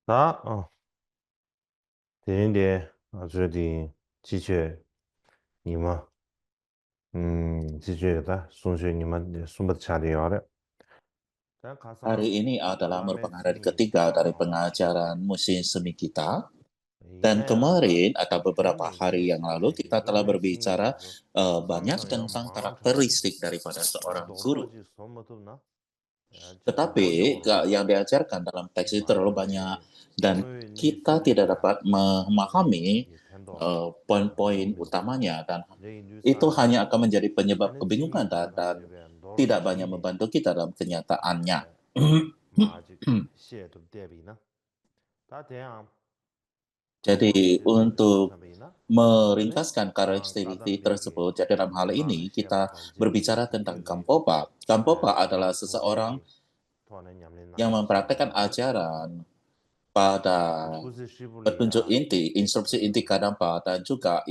那点一点这里继续你们继续的送去你们送不下的要的。Hari ini adalah merupakan hari ketiga dari pengajaran musim semi kita. Dan kemarin atau beberapa hari yang lalu kita telah berbicara banyak tentang karakteristik daripada seorang guru. Tetapi yang diajarkan dalam teks itu terlalu banyak dan kita tidak dapat memahami poin-poin utamanya dan itu hanya akan menjadi penyebab kebingungan dan tidak banyak membantu kita dalam kenyataannya. Jadi untuk meringkaskan karakteristik tersebut, jadi dalam hal ini kita berbicara tentang Gampopa. Gampopa adalah seseorang yang mempraktekkan ajaran pada petunjuk inti, instruksi inti Kadampa, dan juga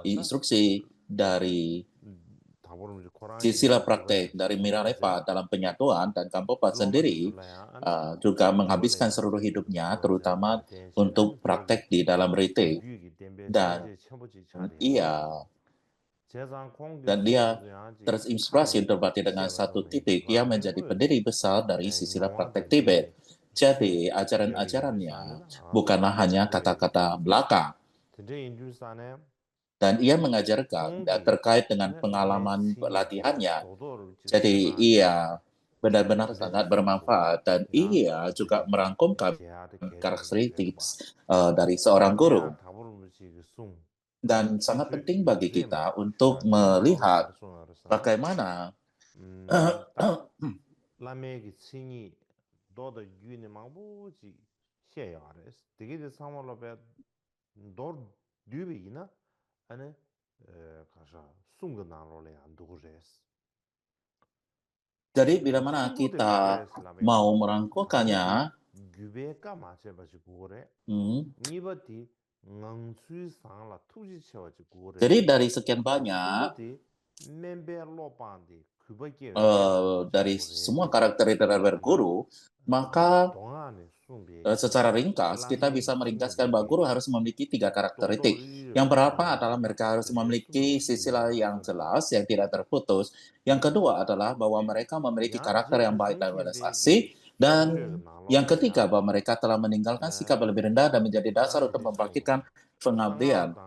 instruksi dari sila praktek dari Milarepa dalam penyatuan, dan Gampopa sendiri juga menghabiskan seluruh hidupnya terutama untuk praktek di dalam retreat dan dia terinspirasi untuk berlatih dengan satu titik yang menjadi pendiri besar dari silsilah praktek Tibet. Jadi ajaran-ajarannya bukanlah hanya kata-kata belaka, dan ia mengajarkan terkait dengan pengalaman latihannya. Jadi ia benar-benar sangat bermanfaat dan ia juga merangkumkan karakteristik dari seorang guru. Dan sangat penting bagi kita untuk melihat bagaimana jadi bila mana kita mau merangkulkannya, jadi dari sekian banyak dari semua karakter dari guru, maka secara ringkas kita bisa meringkaskan bahwa guru harus memiliki 3 karakteristik. Yang pertama adalah mereka harus memiliki silsilah yang jelas, yang tidak terputus. Yang kedua adalah bahwa mereka memiliki karakter yang baik dan welas asih. Dan yang ketiga bahwa mereka telah meninggalkan sikap lebih rendah dan menjadi dasar untuk membangkitkan pengabdian.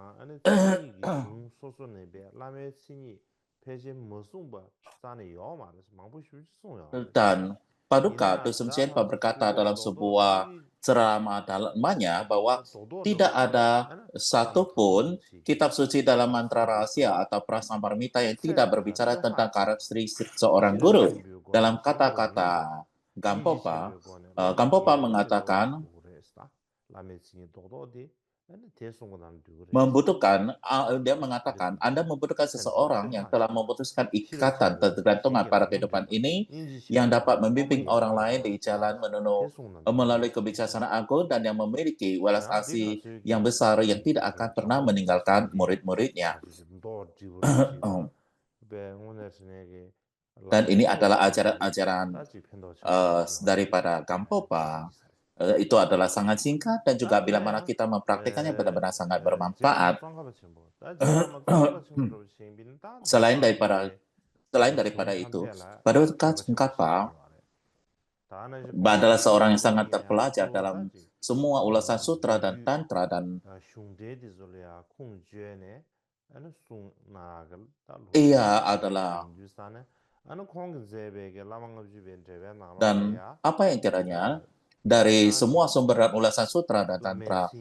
Dan Paduka Dusum Chenpa berkata dalam sebuah ceramah dalamnya bahwa tidak ada satupun kitab suci dalam mantra rahasia atau prasamparmita yang tidak berbicara tentang karakteristik seorang guru. Dalam kata-kata Gampopa, Gampopa mengatakan dia mengatakan, Anda membutuhkan seseorang yang telah memutuskan ikatan ketergantungan pada kehidupan ini, yang dapat membimbing orang lain di jalan melalui kebijaksanaan agung, dan yang memiliki welas asih yang besar yang tidak akan pernah meninggalkan murid-muridnya. Dan ini adalah ajaran-ajaran daripada Gampopa. Itu adalah sangat singkat dan juga bila mana kita mempraktikannya benar-benar sangat bermanfaat. Selain daripada itu, Paduka Tsongkhapa adalah seorang yang sangat terpelajar dalam semua ulasan sutra dan tantra, dan ia adalah apa yang kiranya dari semua sumber dan ulasan sutra dan tantra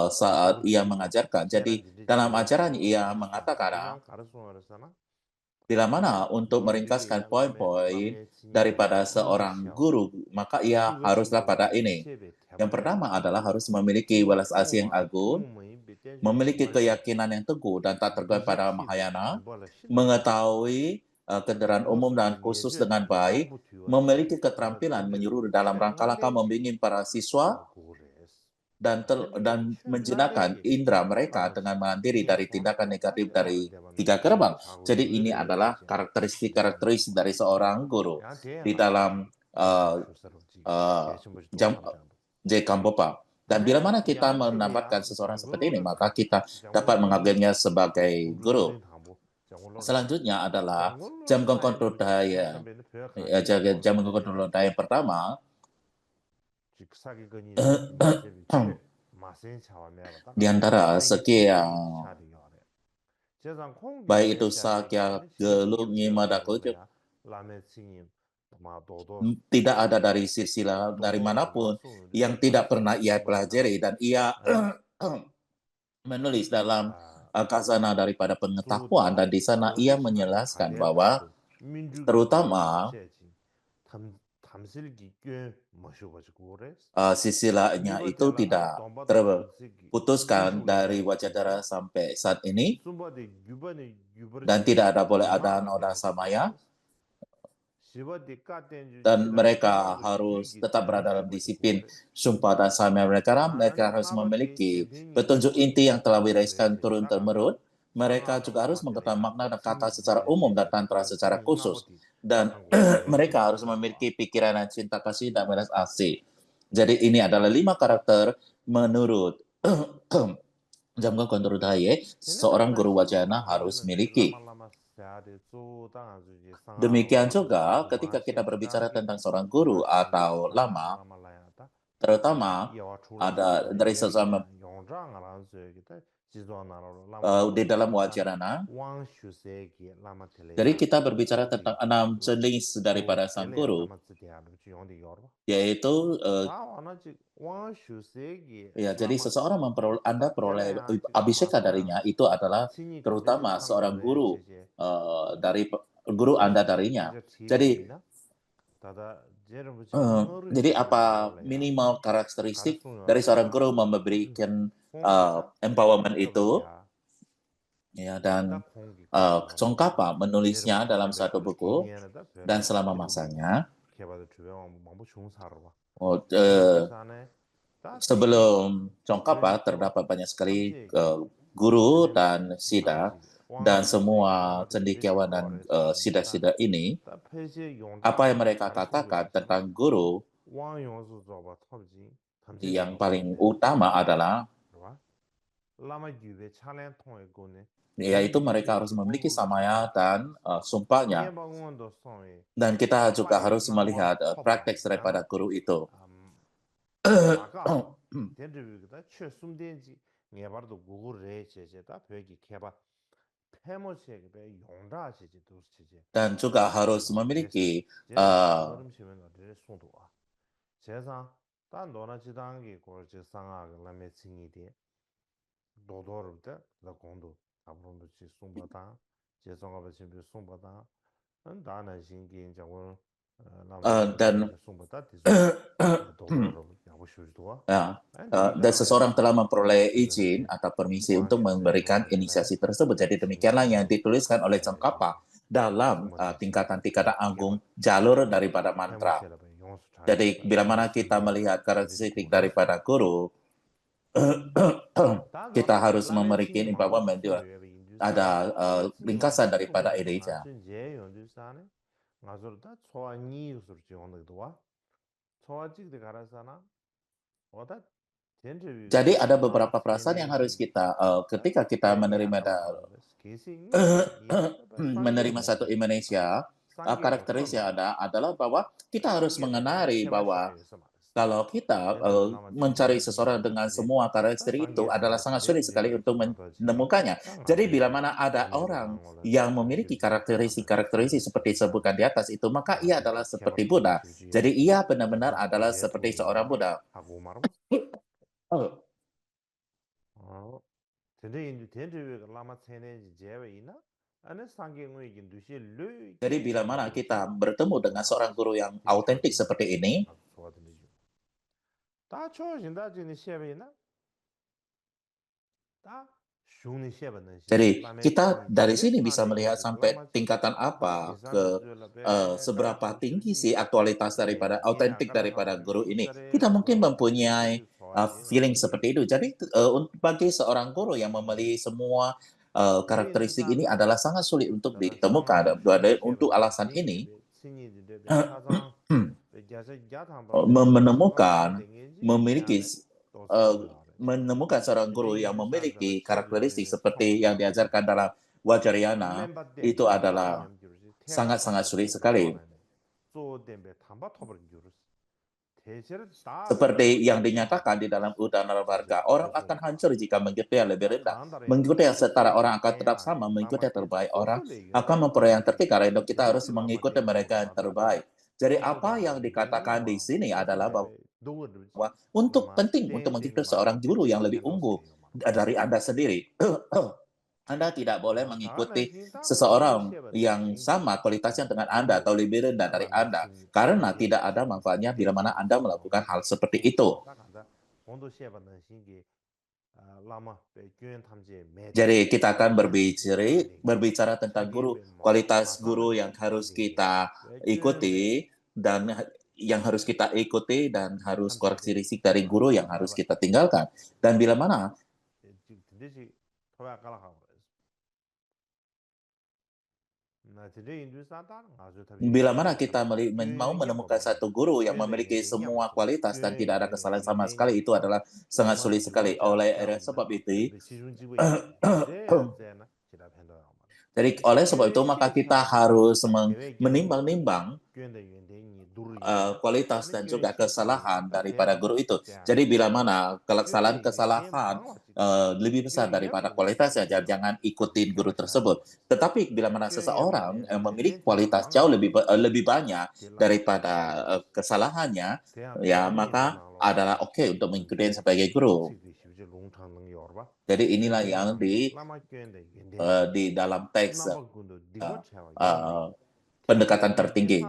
saat ia mengajarkan. Jadi dalam ajarannya ia mengatakan bila mana untuk meringkaskan poin-poin daripada seorang guru, maka ia haruslah pada ini. Yang pertama adalah harus memiliki welas asih yang agung, memiliki keyakinan yang teguh dan tak tergoyah pada Mahayana, mengetahui kendaraan umum dan khusus dengan baik, memiliki keterampilan menyuruh dalam rangka langkah membimbing para siswa, dan menjinakkan indera mereka dengan mandiri dari tindakan negatif dari 3 gerbang. Jadi ini adalah karakteristik dari seorang guru. Di dalam Kambopa. Dan bila mana kita mendapatkan seseorang seperti ini, maka kita dapat mengambilnya sebagai guru. Selanjutnya adalah jam kontrol daya. Jam kontrol daya yang pertama, di antara sekian, baik itu Sakya, Gelug, Nyima, Dakojuk, tidak ada dari silsilah dari manapun yang tidak pernah ia pelajari dan ia menulis dalam khazanah daripada pengetahuan, dan di sana ia menjelaskan bahwa terutama silsilahnya itu tidak terputuskan dari Wajadara sampai saat ini, dan tidak ada boleh ada Noda Samaya, dan mereka harus tetap berada dalam disiplin sumpah dan samaya mereka harus memiliki petunjuk inti yang telah diwariskan turun-temurun. Mereka juga harus mengetahui makna dan kata secara umum dan tantra secara khusus, dan mereka harus memiliki pikiran dan cinta kasih dan belas asih. Jadi ini adalah 5 karakter menurut Jamgon Kontur Daye seorang guru wajana harus miliki. Demikian juga ketika kita berbicara tentang seorang guru atau lama, terutama ada dari seseorang di dalam Wajarana. Jadi kita berbicara tentang 6 jenis daripada sang guru, yaitu ya, jadi seseorang Anda peroleh abhisheka darinya itu adalah terutama seorang guru dari guru Anda darinya. Jadi apa minimal karakteristik dari seorang guru memberikan empowerment itu, ya, dan Tsongkhapa menulisnya dalam satu buku, dan selama masanya sebelum Tsongkhapa terdapat banyak sekali guru dan sida, dan semua cendekiawan dan sida-sida ini, apa yang mereka katakan tentang guru yang paling utama adalah yaitu mereka harus memiliki samaya dan sumpahnya. Dan kita juga harus melihat praktek daripada guru itu. Dan juga harus memiliki dan seseorang telah memperoleh izin atau permisi untuk memberikan inisiasi tersebut. Jadi demikianlah yang dituliskan oleh Tsongkhapa dalam tingkatan-tingkatan agung jalur daripada mantra. Jadi bila mana kita melihat karakteristik daripada guru, kita harus memiliki empowerment juga. Ada ringkasan daripada Elijah. Jadi ada beberapa perasaan yang harus kita ketika kita menerima satu Indonesia, karakteristik yang ada adalah bahwa kita harus mengenali bahwa kalau kita mencari seseorang dengan semua karakteristik itu adalah sangat sulit sekali untuk menemukannya. Jadi bila mana ada orang yang memiliki karakteristik seperti disebutkan di atas itu, maka ia adalah seperti Buddha. Jadi ia benar-benar adalah seperti seorang Buddha. Jadi bila mana kita bertemu dengan seorang guru yang autentik seperti ini, jadi kita dari sini bisa melihat sampai tingkatan apa seberapa tinggi sih aktualitas daripada autentik daripada guru ini. Kita mungkin mempunyai feeling seperti itu. Jadi bagi seorang guru yang memiliki semua karakteristik ini adalah sangat sulit untuk ditemukan. Untuk alasan ini, menemukan memiliki eh, menemukan seorang guru yang memiliki karakteristik seperti yang diajarkan dalam Vajrayana itu adalah sangat-sangat sulit sekali. Seperti yang dinyatakan di dalam Udana Varga, orang akan hancur jika mengikuti yang lebih rendah. Mengikuti yang setara orang akan tetap sama, mengikuti yang terbaik orang akan memperoleh yang tertinggi. Karena itu kita harus mengikuti mereka yang terbaik. Jadi apa yang dikatakan di sini adalah bahwa penting untuk mengikuti seorang guru yang lebih unggul dari Anda sendiri. Anda tidak boleh mengikuti seseorang yang sama kualitasnya dengan Anda atau lebih rendah dari Anda, karena tidak ada manfaatnya bila mana Anda melakukan hal seperti itu. Jadi kita akan berbicara tentang kualitas guru yang harus kita ikuti dan harus karakteristik dari guru yang harus kita tinggalkan. Dan bila mana kita mau menemukan satu guru yang memiliki semua kualitas dan tidak ada kesalahan sama sekali, itu adalah sangat sulit sekali. Oleh sebab itu, maka kita harus menimbang-nimbang kualitas dan juga kesalahan daripada guru itu. Jadi bila mana kesalahan lebih besar daripada kualitasnya, jangan ikutin guru tersebut. Tetapi bila mana seseorang memiliki kualitas jauh lebih banyak daripada kesalahannya, ya maka adalah oke untuk mengikuti sebagai guru. Jadi inilah yang di dalam teks pendekatan tertinggi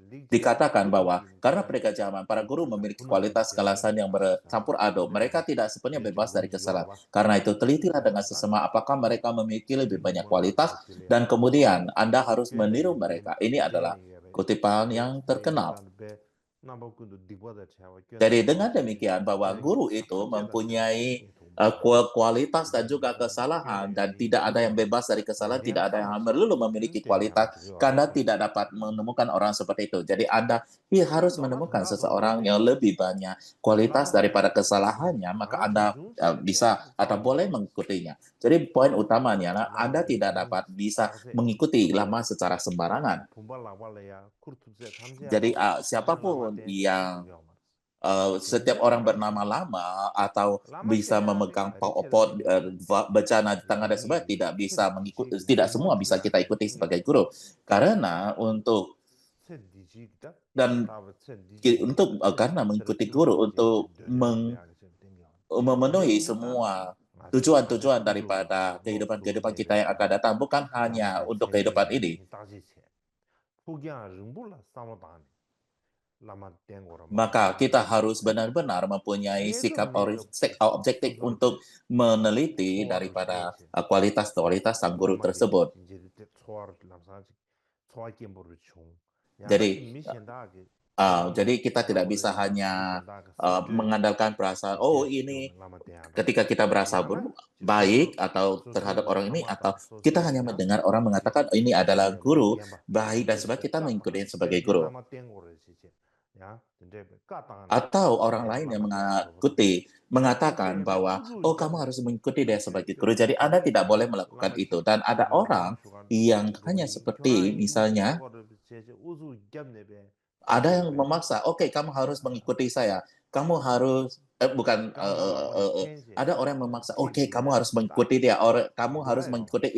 dikatakan bahwa karena mereka zaman, para guru memiliki kualitas kelasan yang bercampur aduk. Mereka tidak sepenuhnya bebas dari kesalahan. Karena itu, telitilah dengan sesama apakah mereka memiliki lebih banyak kualitas, dan kemudian Anda harus meniru mereka. Ini adalah kutipan yang terkenal. Jadi dengan demikian bahwa guru itu mempunyai kualitas dan juga kesalahan, dan tidak ada yang bebas dari kesalahan, tidak ada yang melulu memiliki kualitas, karena tidak dapat menemukan orang seperti itu. Jadi Anda harus menemukan seseorang yang lebih banyak kualitas daripada kesalahannya, maka Anda bisa atau boleh mengikutinya. Jadi poin utamanya, Anda tidak dapat bisa mengikuti lama secara sembarangan. Jadi siapapun yang setiap orang bernama lama atau bisa memegang pot bencana di tangan dan sebagainya tidak bisa mengikuti, tidak semua bisa kita ikuti sebagai guru, karena karena mengikuti guru untuk memenuhi semua tujuan-tujuan daripada kehidupan kita yang akan datang, bukan hanya untuk kehidupan ini. Maka kita harus benar-benar mempunyai sikap objektif untuk meneliti daripada kualitas-kualitas sang guru tersebut. Jadi kita tidak bisa hanya mengandalkan perasaan, ini ketika kita berasa baik atau terhadap orang ini, atau kita hanya mendengar orang mengatakan ini adalah guru baik dan sebagainya, kita mengikuti sebagai guru. Atau orang lain yang mengatakan bahwa kamu harus mengikuti dia sebagai guru, jadi Anda tidak boleh melakukan itu. Dan ada orang yang hanya seperti misalnya ada yang memaksa, kamu harus mengikuti saya, kamu harus ada orang yang memaksa, kamu harus mengikuti dia, kamu harus mengikuti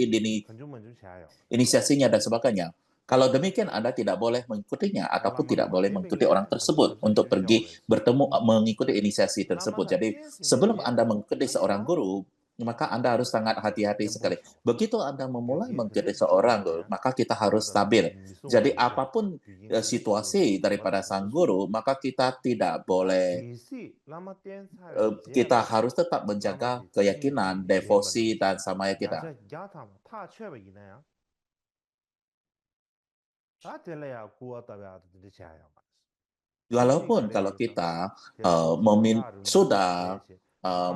inisiasinya dan sebagainya. Kalau demikian, Anda tidak boleh mengikutinya ataupun tidak boleh mengikuti orang tersebut untuk pergi bertemu mengikuti inisiasi tersebut. Jadi sebelum Anda mengikuti seorang guru, maka Anda harus sangat hati-hati sekali. Begitu Anda memulai mengikuti seorang guru, maka kita harus stabil. Jadi apapun situasi daripada sang guru, maka kita tidak boleh, kita harus tetap menjaga keyakinan, devosi, dan samaya kita. Walaupun kalau kita sudah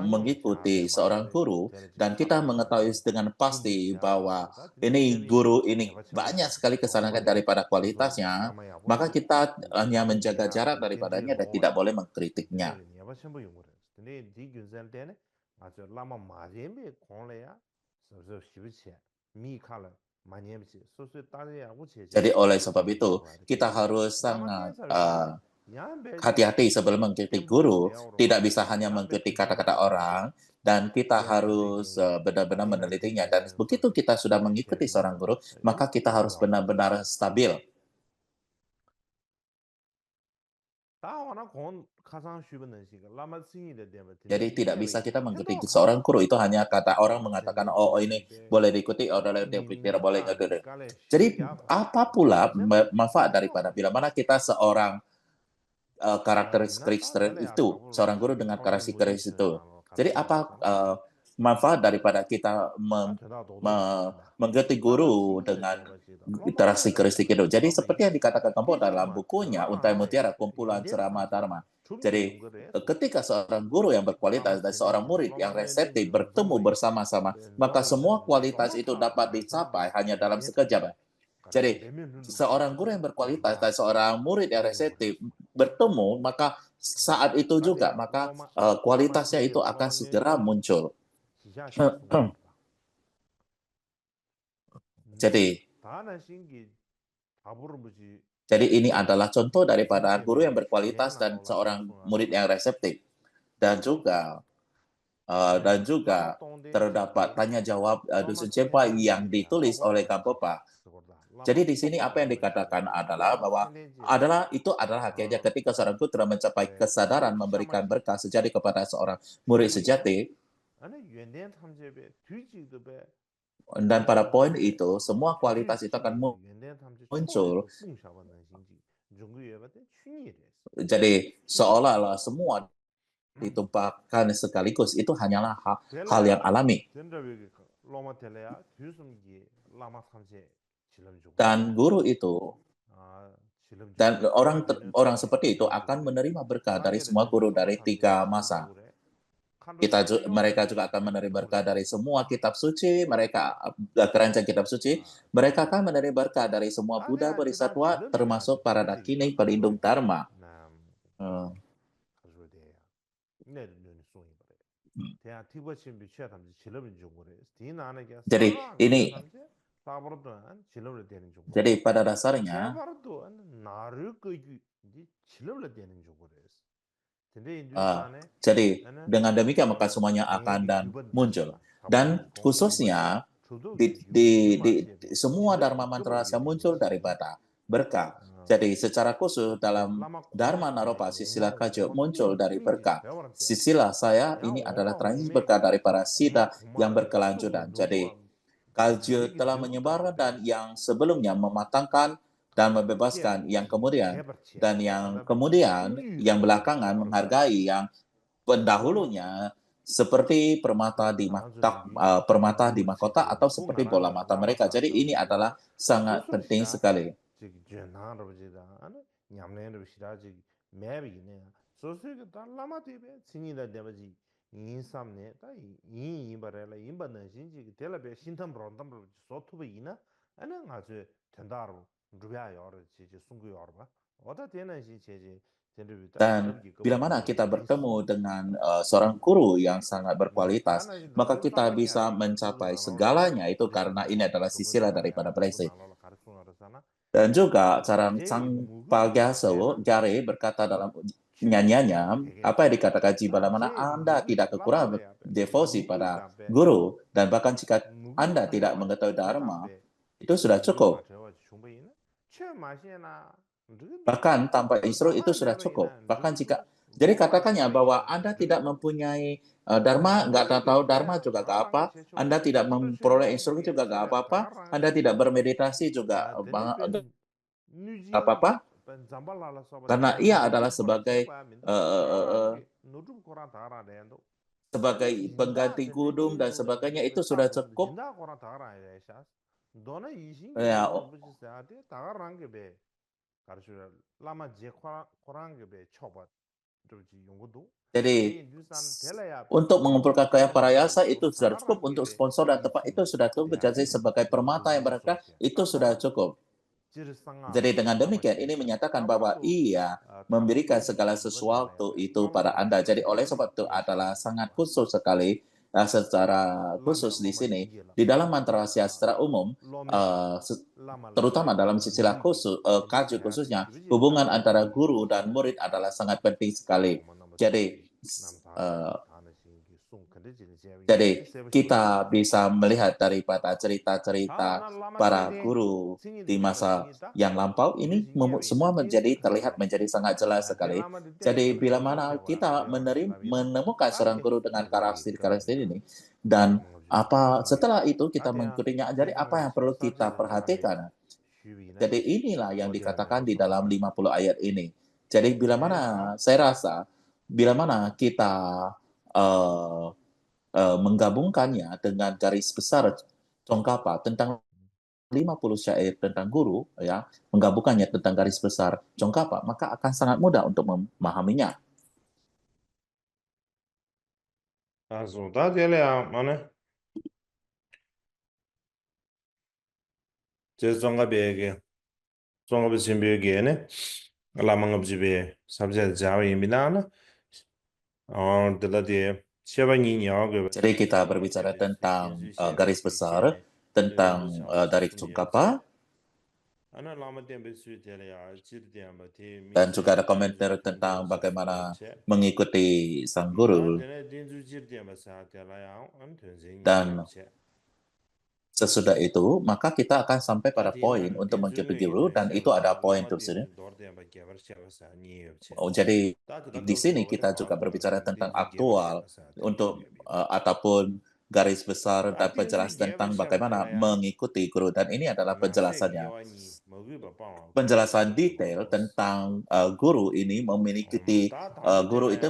mengikuti seorang guru dan kita mengetahui dengan pasti bahwa ini guru ini banyak sekali kesalahan daripada kualitasnya, maka kita hanya menjaga jarak daripadanya dan tidak boleh mengkritiknya. Jadi oleh sebab itu, kita harus sangat hati-hati sebelum mengkritik guru, tidak bisa hanya mengkritik kata-kata orang, dan kita harus benar-benar menelitinya. Dan begitu kita sudah mengikuti seorang guru, maka kita harus benar-benar stabil. Jadi tidak bisa kita mengkritik seorang guru, itu hanya kata orang mengatakan, oh ini boleh diikuti, oh tidak boleh. Jadi apa pula manfaat daripada bila mana kita seorang karakteristik itu, seorang guru dengan karakteristik itu. Jadi apa manfaat daripada kita mengganti guru dengan karakteristik itu? Jadi seperti yang dikatakan kamu dalam bukunya, Untai Mutiara, Kumpulan Ceramah Dharma. Jadi ketika seorang guru yang berkualitas dan seorang murid yang reseptif bertemu bersama-sama, maka semua kualitas itu dapat dicapai hanya dalam sekejap. Jadi, seorang guru yang berkualitas dan seorang murid yang reseptif bertemu, maka saat itu juga, maka kualitasnya itu akan segera muncul. Jadi ini adalah contoh daripada guru yang berkualitas dan seorang murid yang reseptif. Dan juga terdapat tanya jawab Dusun Cempa yang ditulis oleh Gampopa. Jadi di sini apa yang dikatakan adalah bahwa itu adalah hakikatnya ketika seorang guru telah mencapai kesadaran memberikan berkah sejati kepada seorang murid sejati. Dan pada poin itu, semua kualitas itu akan muncul. Jadi seolah-olah semua ditumpahkan sekaligus, itu hanyalah hal yang alami. Dan guru itu dan orang seperti itu akan menerima berkah dari semua guru dari 3 masa. Mereka juga akan menerima berkah dari semua kitab suci, keranjang kitab suci. Mereka akan menerima berkah dari semua Buddha Bodhisattva, termasuk para dakini pelindung Dharma. Jadi pada dasarnya jadi dengan demikian maka semuanya akan dan muncul. Dan khususnya di semua Dharma mantra yang muncul daripada berkah. Jadi secara khusus dalam Dharma Naropa Sisila Kajo muncul dari berkah. Sisila saya ini adalah transisi berkah dari para Siddha yang berkelanjutan. Jadi Kajo telah menyebar dan yang sebelumnya mematangkan dan membebaskan yang kemudian yang belakangan menghargai yang pendahulunya seperti permata di mahkota atau seperti bola mata mereka. Jadi ini adalah sangat penting sekali. Dan bila mana kita bertemu dengan seorang guru yang sangat berkualitas, maka kita bisa mencapai segalanya itu karena ini adalah sisilah daripada Blessing. Dan juga cara Sang Pagyaso Jare berkata dalam nyanyiannya, apa yang dikatakan bila mana Anda tidak kekurangan devosi pada guru, dan bahkan jika Anda tidak mengetahui Dharma, itu sudah cukup. Bahkan tanpa instru itu sudah cukup. Jadi katakannya bahwa Anda tidak mempunyai Dharma, nggak tahu Dharma juga nggak apa. Anda tidak memperoleh instru juga nggak apa-apa. Anda tidak bermeditasi juga nggak apa-apa. Karena ia adalah sebagai pengganti gunung dan sebagainya, itu sudah cukup. Ya, Jadi untuk mengumpulkan kaya parayasa itu sudah cukup, untuk sponsor dan tempat itu sudah cukup, jadi sebagai permata yang berharga itu sudah cukup. Jadi dengan demikian ini menyatakan bahwa ia memberikan segala sesuatu itu pada Anda. Jadi oleh sebab itu adalah sangat khusus sekali, secara khusus di sini di dalam mantra rahasia secara umum, terutama dalam sisilah khusus, kaji khususnya, hubungan antara guru dan murid adalah sangat penting sekali. Jadi kita bisa melihat daripada cerita-cerita para guru di masa yang lampau ini semua terlihat menjadi sangat jelas sekali. Jadi bila mana kita menemukan seorang guru dengan karakteristik ini, dan setelah itu kita mengikutinya, jadi apa yang perlu kita perhatikan? Jadi inilah yang dikatakan di dalam 50 ayat ini. Jadi bila mana saya rasa bila mana kita menggabungkannya dengan garis besar Tsongkhapa tentang 50 syair tentang guru, ya, menggabungkannya tentang garis besar Tsongkhapa, maka akan sangat mudah untuk memahaminya. Jadi kita berbicara tentang garis besar tentang dari Tsongkhapa, dan juga ada komentar tentang bagaimana mengikuti sang guru. Dan sesudah itu, maka kita akan sampai pada poin untuk mengikuti guru, dan itu ada poin tersebut. Jadi di sini kita juga berbicara tentang aktual untuk ataupun garis besar dan penjelasan tentang bagaimana mengikuti guru, dan ini adalah penjelasannya. Penjelasan detail tentang guru ini memiliki guru itu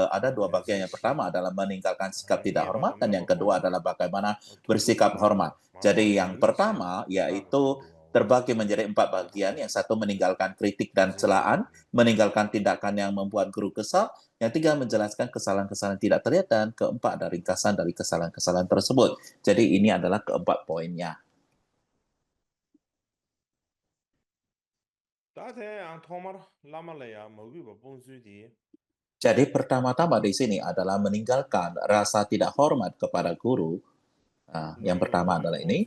ada dua bagian. Yang pertama adalah meninggalkan sikap tidak hormat, dan yang kedua adalah bagaimana bersikap hormat. Jadi yang pertama yaitu terbagi menjadi 4 bagian. Yang satu meninggalkan kritik dan celaan, meninggalkan tindakan yang membuat guru kesal, yang tiga menjelaskan kesalahan-kesalahan tidak terlihat, dan keempat ada ringkasan dari kesalahan-kesalahan tersebut. Jadi ini adalah keempat poinnya. Jadi pertama-tama di sini adalah meninggalkan rasa tidak hormat kepada guru. Yang pertama adalah ini.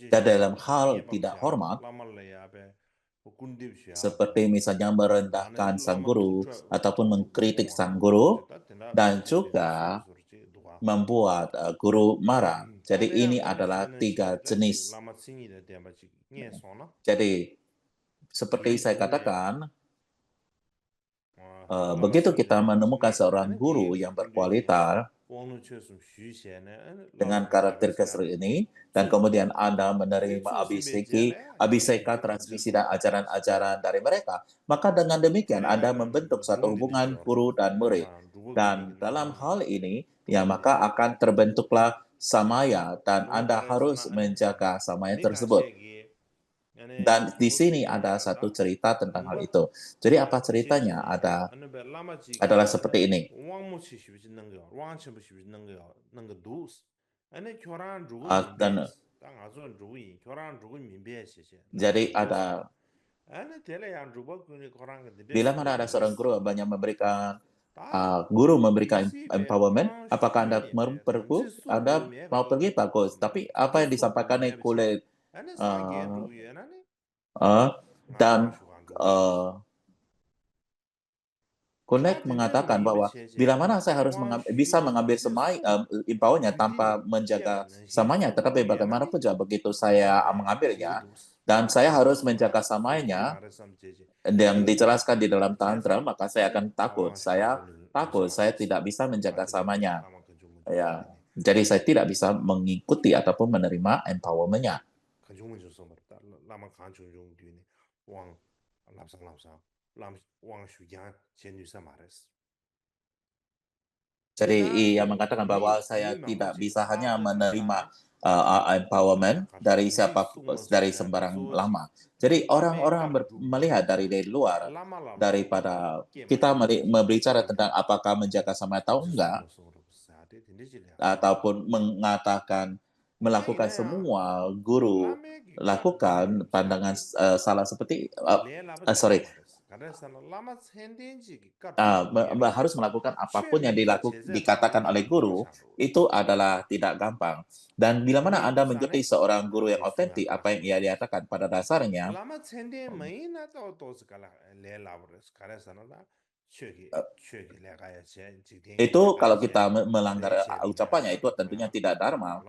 Dan dalam hal tidak hormat, seperti misalnya merendahkan sang guru ataupun mengkritik sang guru, dan juga membuat guru marah. Jadi ini adalah 3 jenis. Jadi seperti saya katakan, begitu kita menemukan seorang guru yang berkualitas dengan karakteristik ini, dan kemudian Anda menerima abiseka transmisi dan ajaran-ajaran dari mereka, maka dengan demikian Anda membentuk satu hubungan guru dan murid. Dan dalam hal ini, ya maka akan terbentuklah samaya, dan Anda harus menjaga samaya tersebut. Dan di sini ada satu cerita tentang hal itu. Jadi apa ceritanya? Adalah seperti ini. Jadi bila mana ada seorang guru banyak memberikan empowerment, apakah Anda perlu? Anda mau pergi bagus, tapi apa yang disampaikan oleh dan Connect mengatakan bahwa bila mana saya harus bisa mengambil empowernya tanpa menjaga samanya, tetapi bagaimanapun juga begitu saya mengambilnya dan saya harus menjaga samanya yang dijelaskan di dalam tantra, maka saya akan takut. Saya tidak bisa menjaga samanya. Ya, jadi saya tidak bisa mengikuti ataupun menerima empowerment-nya. Jadi ia mengatakan bahwa saya tidak bisa hanya menerima empowerment dari sembarang lama. Jadi orang-orang melihat dari luar, daripada kita berbicara tentang apakah menjaga sama atau enggak, ataupun melakukan semua guru lakukan pandangan salah seperti sorry harus melakukan apapun yang dikatakan oleh guru itu adalah tidak gampang. Dan bila mana Anda mengikuti seorang guru yang otentik, apa yang ia nyatakan pada dasarnya, itu kalau kita melanggar ucapannya itu tentunya tidak dharma.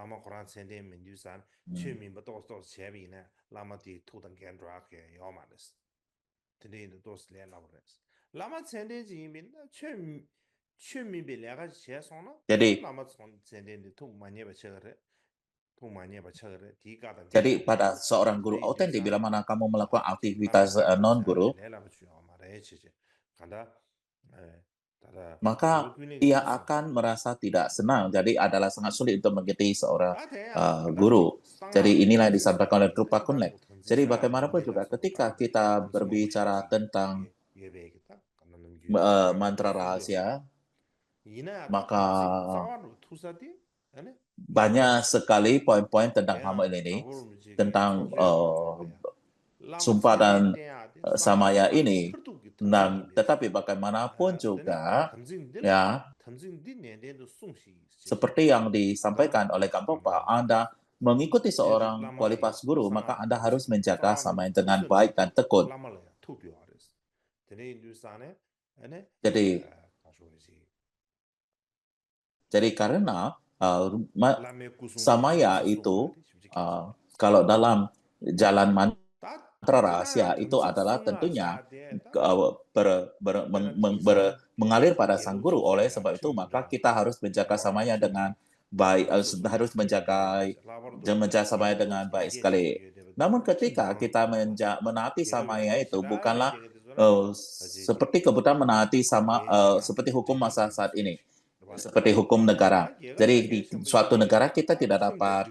Jadi pada seorang guru otentik, bila mana kamu melakukan aktivitas non-guru, maka ia akan merasa tidak senang. Jadi adalah sangat sulit untuk mengikuti seorang guru. Jadi inilah yang disampaikan oleh Drupa Kunlek. Jadi bagaimanapun juga ketika kita berbicara tentang mantra rahasia, maka banyak sekali poin-poin tentang hal ini, tentang sumpah dan samaya ini. Dan tetapi bagaimanapun juga, ya, seperti yang disampaikan oleh Gampopa, Anda mengikuti seorang kualitas guru, maka Anda harus menjaga samaya dengan baik dan tekun. Jadi karena samaya itu kalau dalam jalan mantra rahasia itu adalah tentunya mengalir pada sang guru. Oleh sebab itu maka kita harus menjaga samaya dengan baik, harus menjaga samaya dengan baik sekali. Namun ketika kita menaati samaya itu bukanlah seperti kebutuhan menaati seperti hukum masa saat ini, seperti hukum negara. Jadi di suatu negara kita tidak dapat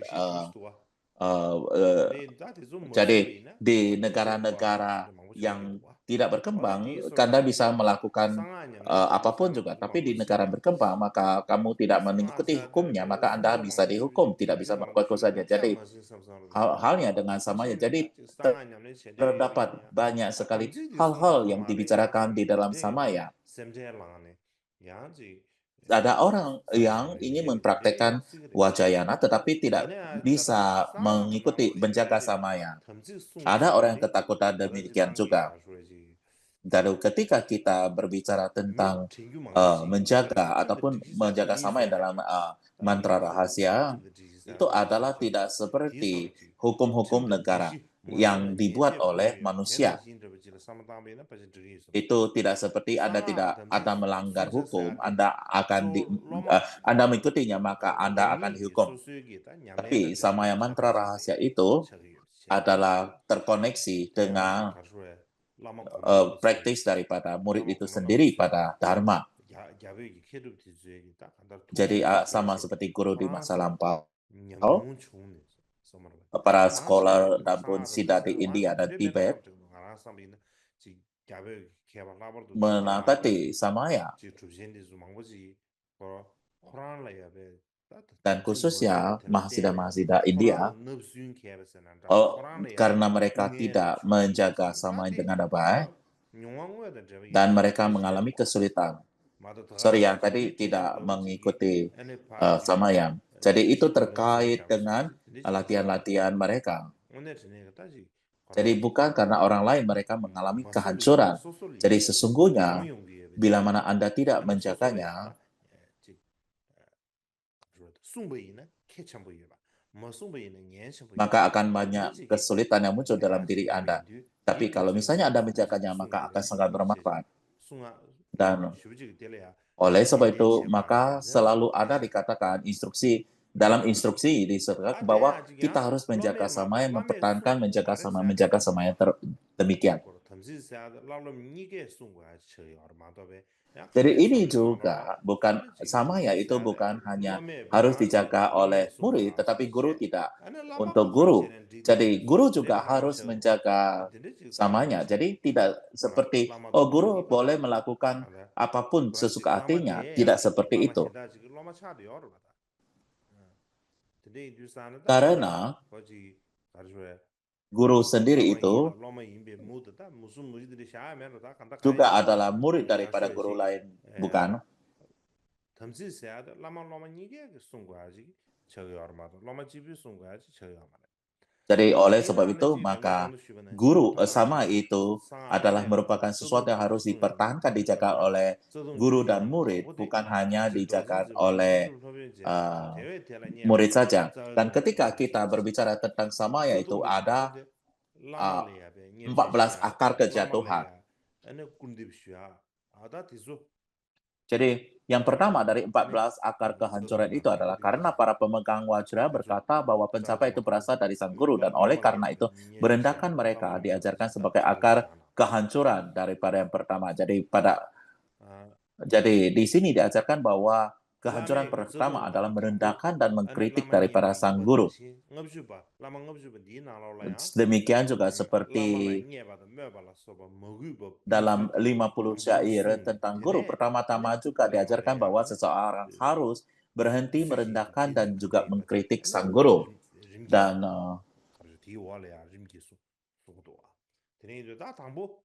jadi di negara-negara yang tidak berkembang, Anda bisa melakukan apapun juga. Tapi di negara berkembang, maka kamu tidak mengikuti hukumnya, maka Anda bisa dihukum, tidak bisa melakukan saja. Jadi halnya dengan samanya. Jadi terdapat banyak sekali hal-hal yang dibicarakan di dalam samaya. Ada orang yang ingin mempraktekkan Vajrayana tetapi tidak bisa mengikuti menjaga samaya. Ada orang yang ketakutan demikian juga. Dan ketika kita berbicara tentang menjaga ataupun menjaga samaya dalam mantra rahasia, itu adalah tidak seperti hukum-hukum negara yang dibuat oleh manusia. Itu tidak seperti Anda melanggar hukum, Anda mengikutinya, maka Anda akan dihukum. Tapi samaya mantra rahasia itu adalah terkoneksi dengan praktis daripada murid itu sendiri pada Dharma. Jadi sama seperti guru di masa lampau, para scholar dan Siddha di India dan Tibet menapati samaya. Dan khususnya Mahasiddha India, karena mereka tidak menjaga samaya dengan baik, dan mereka mengalami kesulitan. Sorry, yang tadi tidak mengikuti samaya. Jadi itu terkait dengan latihan-latihan mereka. Jadi bukan karena orang lain mereka mengalami kehancuran. Jadi sesungguhnya, bila mana Anda tidak menjaganya, maka akan banyak kesulitan yang muncul dalam diri Anda. Tapi kalau misalnya Anda menjaganya, maka akan sangat bermanfaat. Dan oleh sebab itu, maka selalu ada dikatakan dalam instruksi disebutkan bahwa kita harus menjaga samaya, mempertahankan menjaga samaya demikian. Jadi ini juga bukan sama ya, itu bukan hanya harus dijaga oleh murid, tetapi guru tidak. Untuk guru, jadi guru juga harus menjaga samanya. Jadi tidak seperti, oh guru boleh melakukan apapun sesuka hatinya, tidak seperti itu. Karena guru sendiri itu juga adalah murid daripada guru lain, bukan? Jadi oleh sebab itu, maka guru sama itu adalah merupakan sesuatu yang harus dipertahankan, dijaga oleh guru dan murid, bukan hanya dijaga oleh murid saja. Dan ketika kita berbicara tentang sama, yaitu ada 14 akar kejatuhan. Jadi yang pertama dari 14 akar kehancuran itu adalah karena para pemegang wajra berkata bahwa pencapaian itu berasal dari sang guru, dan oleh karena itu merendahkan mereka diajarkan sebagai akar kehancuran daripada yang pertama. Jadi di sini diajarkan bahwa kehancuran pertama adalah merendahkan dan mengkritik daripada sang guru. Demikian juga seperti dalam 50 syair tentang guru, pertama-tama juga diajarkan bahwa seseorang harus berhenti merendahkan dan juga mengkritik sang guru.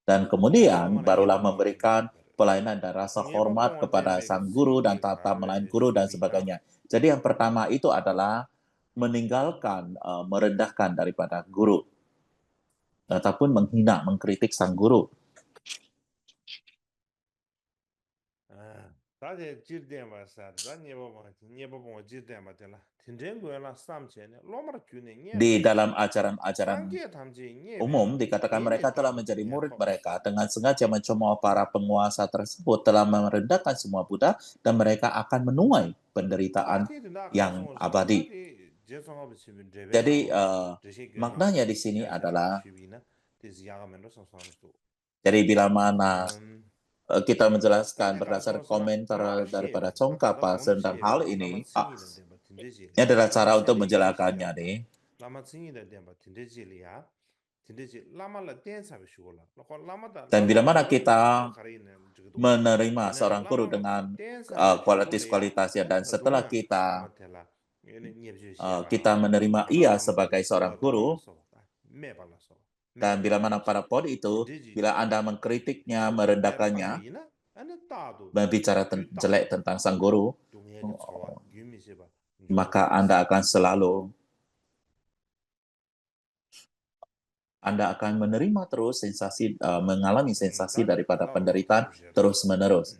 Dan kemudian barulah memberikan pelayanan dan rasa hormat kepada sang guru dan tata melayani guru dan sebagainya. Jadi yang pertama itu adalah meninggalkan, merendahkan daripada guru, ataupun menghina, mengkritik sang guru. Di dalam ajaran-ajaran umum dikatakan mereka telah menjadi murid mereka dengan sengaja mencemooh para penguasa tersebut, telah merendahkan semua Buddha, dan mereka akan menuai penderitaan yang abadi. Jadi maknanya di sini adalah, jadi bila mana kita menjelaskan berdasar komentar daripada Tsongkhapa tentang hal ini, ini adalah cara untuk menjelaskannya nih. Dan bila mana kita menerima seorang guru dengan kualitas-kualitasnya, dan setelah kita menerima ia sebagai seorang guru, dan bila mana pada poin itu, bila Anda mengkritiknya, merendahkannya, berbicara jelek tentang sang guru, maka Anda akan menerima terus sensasi, mengalami sensasi daripada penderitaan terus-menerus.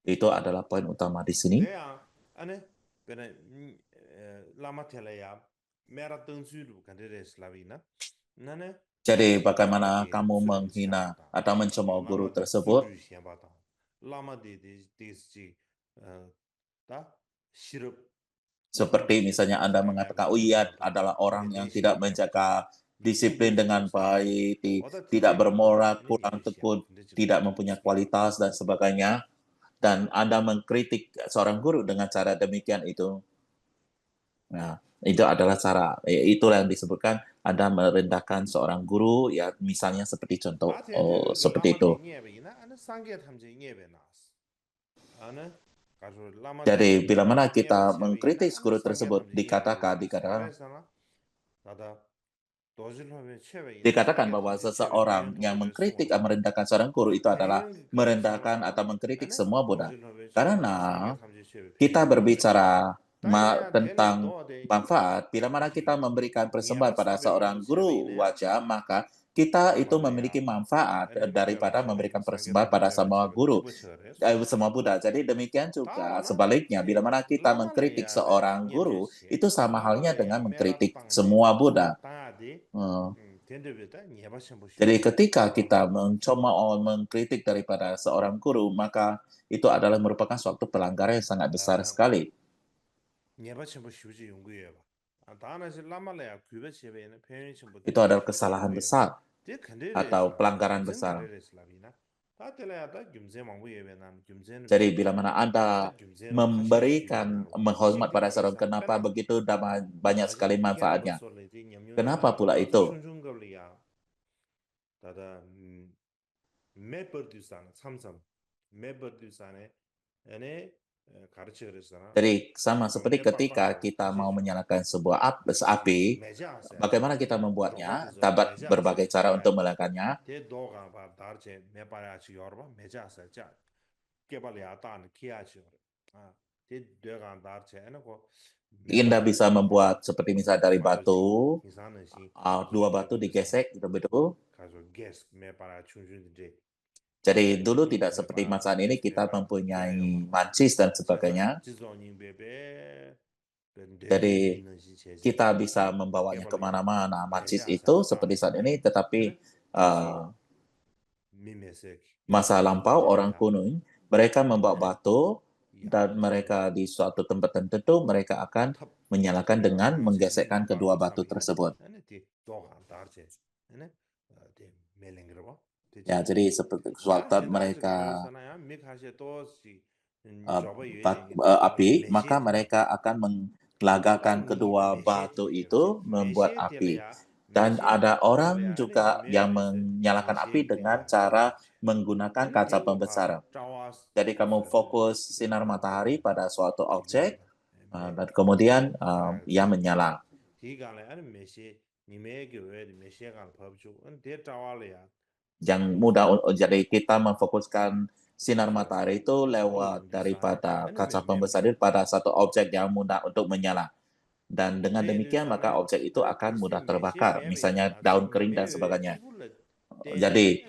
Itu adalah poin utama di sini. Jadi bagaimana kamu menghina atau mencemooh guru tersebut? Seperti misalnya Anda mengatakan, oh iya adalah orang yang tidak menjaga disiplin dengan baik, tidak bermoral, kurang tekun, tidak mempunyai kualitas, dan sebagainya. Dan Anda mengkritik seorang guru dengan cara demikian itu. Nah, itu adalah cara, itulah yang disebutkan Anda merendahkan seorang guru, ya misalnya seperti contoh seperti itu. Jadi bila mana kita mengkritik guru tersebut, dikatakan bahwa seseorang yang mengkritik atau merendahkan seorang guru itu adalah merendahkan atau mengkritik semua Buddha. Karena kita berbicara tentang manfaat, bila mana kita memberikan persembahan pada seorang guru wajah, maka kita itu memiliki manfaat daripada memberikan persembahan pada semua guru, semua Buddha. Jadi demikian juga sebaliknya, bila mana kita mengkritik seorang guru, itu sama halnya dengan mengkritik semua Buddha. Jadi ketika kita mencoba mengkritik daripada seorang guru, maka itu adalah merupakan suatu pelanggaran yang sangat besar sekali. Itu adalah kesalahan besar. atau pelanggaran besar. Jadi bila mana Anda memberikan menghormat pada seorang, kenapa begitu banyak sekali manfaatnya? Kenapa pula itu? Jadi sama seperti ketika kita mau menyalakan sebuah api, bagaimana kita membuatnya? Dapat berbagai cara untuk melakukannya. Anda bisa membuat seperti misalnya dari batu, dua batu digesek gitu betul. Jadi dulu tidak seperti masa ini kita mempunyai mancis dan sebagainya. Jadi kita bisa membawanya kemana-mana mancis itu seperti saat ini, tetapi masa lampau orang kuno mereka membawa batu dan mereka di suatu tempat tertentu mereka akan menyalakan dengan menggesekkan kedua batu tersebut. Ya, jadi seperti suatu mereka api, maka mereka akan melagakan kedua batu itu membuat api. Dan ada orang juga yang menyalakan api dengan cara menggunakan kaca pembesar. Jadi kamu fokus sinar matahari pada suatu objek, dan kemudian ia menyala. Yang mudah, jadi kita memfokuskan sinar matahari itu lewat daripada kaca pembesar pada satu objek yang mudah untuk menyala. Dan dengan demikian maka objek itu akan mudah terbakar, misalnya daun kering dan sebagainya. Jadi,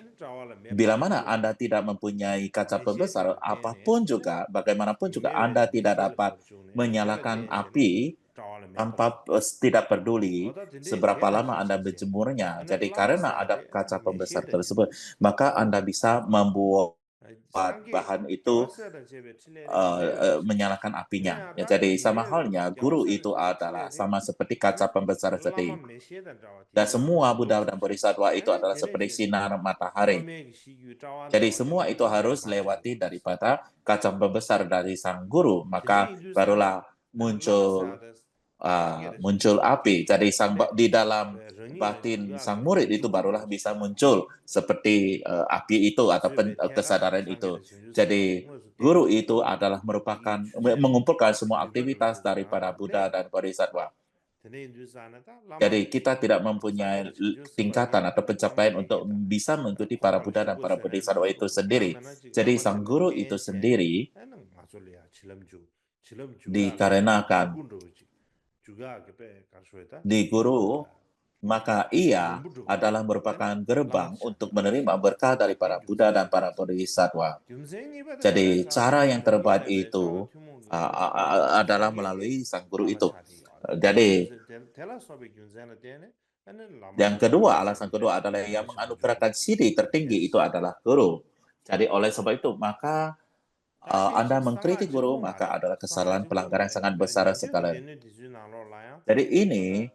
bila mana Anda tidak mempunyai kaca pembesar, apapun juga, bagaimanapun juga Anda tidak dapat menyalakan api tanpa tidak peduli seberapa lama Anda berjemurnya. Jadi karena ada kaca pembesar tersebut, maka Anda bisa membuat bahan itu menyalakan apinya. Ya, jadi sama halnya guru itu adalah sama seperti kaca pembesar tadi. Dan semua Buddha dan Bodhisattva itu adalah seperti sinar matahari. Jadi semua itu harus lewati daripada kaca pembesar dari sang guru, maka barulah muncul api. Jadi di dalam batin sang murid itu barulah bisa muncul seperti api itu atau kesadaran itu. Jadi guru itu adalah merupakan mengumpulkan semua aktivitas daripada Buddha dan Bodhisattva. Jadi kita tidak mempunyai tingkatan atau pencapaian untuk bisa mengikuti para Buddha dan para Bodhisattva itu sendiri. Jadi sang guru itu sendiri dikarenakan di guru, maka ia adalah merupakan gerbang untuk menerima berkah dari para Buddha dan para Bodhisattva. Jadi cara yang terbaik itu adalah melalui sang guru itu. Jadi alasan kedua adalah yang menganugerahkan siddhi tertinggi itu adalah guru. Jadi oleh sebab itu, maka Anda mengkritik guru, maka adalah kesalahan pelanggaran yang sangat besar sekali. Jadi ini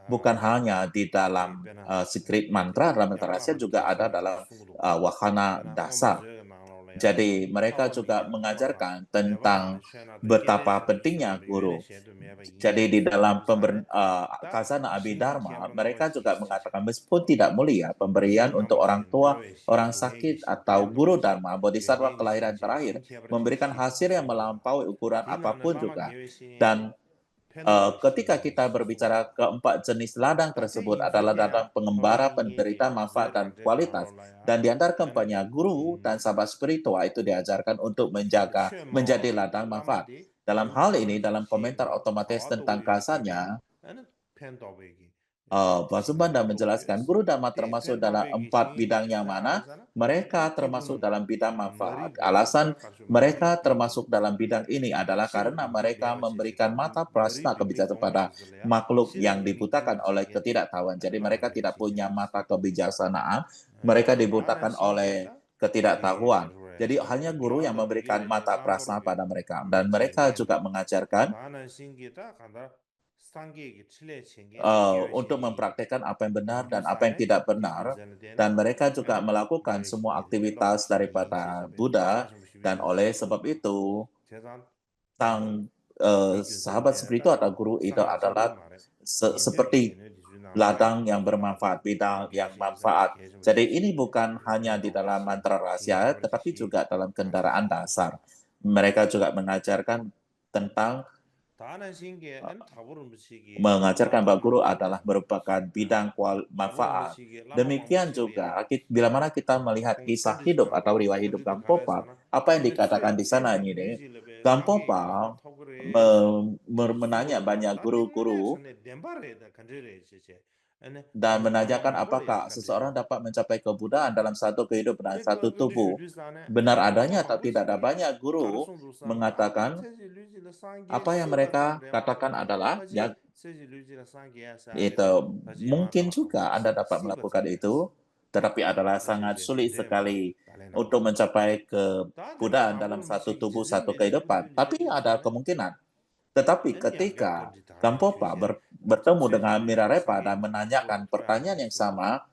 bukan hanya di dalam secret mantra, dalam rahasia juga ada dalam wahana dasa. Jadi mereka juga mengajarkan tentang betapa pentingnya guru. Jadi di dalam Kasana Abhidharma, mereka juga mengatakan meskipun tidak mulia, pemberian untuk orang tua, orang sakit, atau guru dharma, bodhisattva kelahiran terakhir, memberikan hasil yang melampaui ukuran apapun juga. Dan ketika kita berbicara keempat jenis ladang tersebut adalah ladang pengembara, penderita, manfaat, dan kualitas. Dan di antara keempatnya, guru dan sahabat spiritual itu diajarkan untuk menjadi ladang manfaat. Dalam hal ini, dalam komentar otomatis tentang kasarnya, Vasubandha menjelaskan guru dhamma termasuk dalam 4 bidang yang mana mereka termasuk dalam bidang manfaat. Alasan mereka termasuk dalam bidang ini adalah karena mereka memberikan mata prasna kebijaksanaan kepada makhluk yang dibutakan oleh ketidaktahuan. Jadi mereka tidak punya mata kebijaksanaan, mereka dibutakan oleh ketidaktahuan. Jadi hanya guru yang memberikan mata prasna pada mereka. Dan mereka juga mengajarkan untuk mempraktekkan apa yang benar dan apa yang tidak benar, dan mereka juga melakukan semua aktivitas daripada Buddha, dan oleh sebab itu, sahabat spiritual atau guru itu adalah seperti ladang yang bermanfaat, bidang yang manfaat. Jadi ini bukan hanya di dalam mantra rahasia, tetapi juga dalam kendaraan dasar. Mereka juga mengajarkan tentang bahwa guru adalah merupakan bidang manfaat. Demikian juga, bila mana kita melihat kisah hidup atau riwayat hidup Gampopa, apa yang dikatakan di sana ini, Gampopa menanya banyak guru-guru dan menanyakan apakah seseorang dapat mencapai kebuddhaan dalam satu kehidupan dan satu tubuh. Benar adanya atau tidak ada, banyak guru mengatakan apa yang mereka katakan adalah ya itu mungkin juga Anda dapat melakukan itu, tetapi adalah sangat sulit sekali untuk mencapai kebuddhaan dalam satu tubuh satu kehidupan. Tapi ada kemungkinan. Tetapi ketika Gampopa bertemu dengan Mirarepa dan menanyakan pertanyaan yang sama,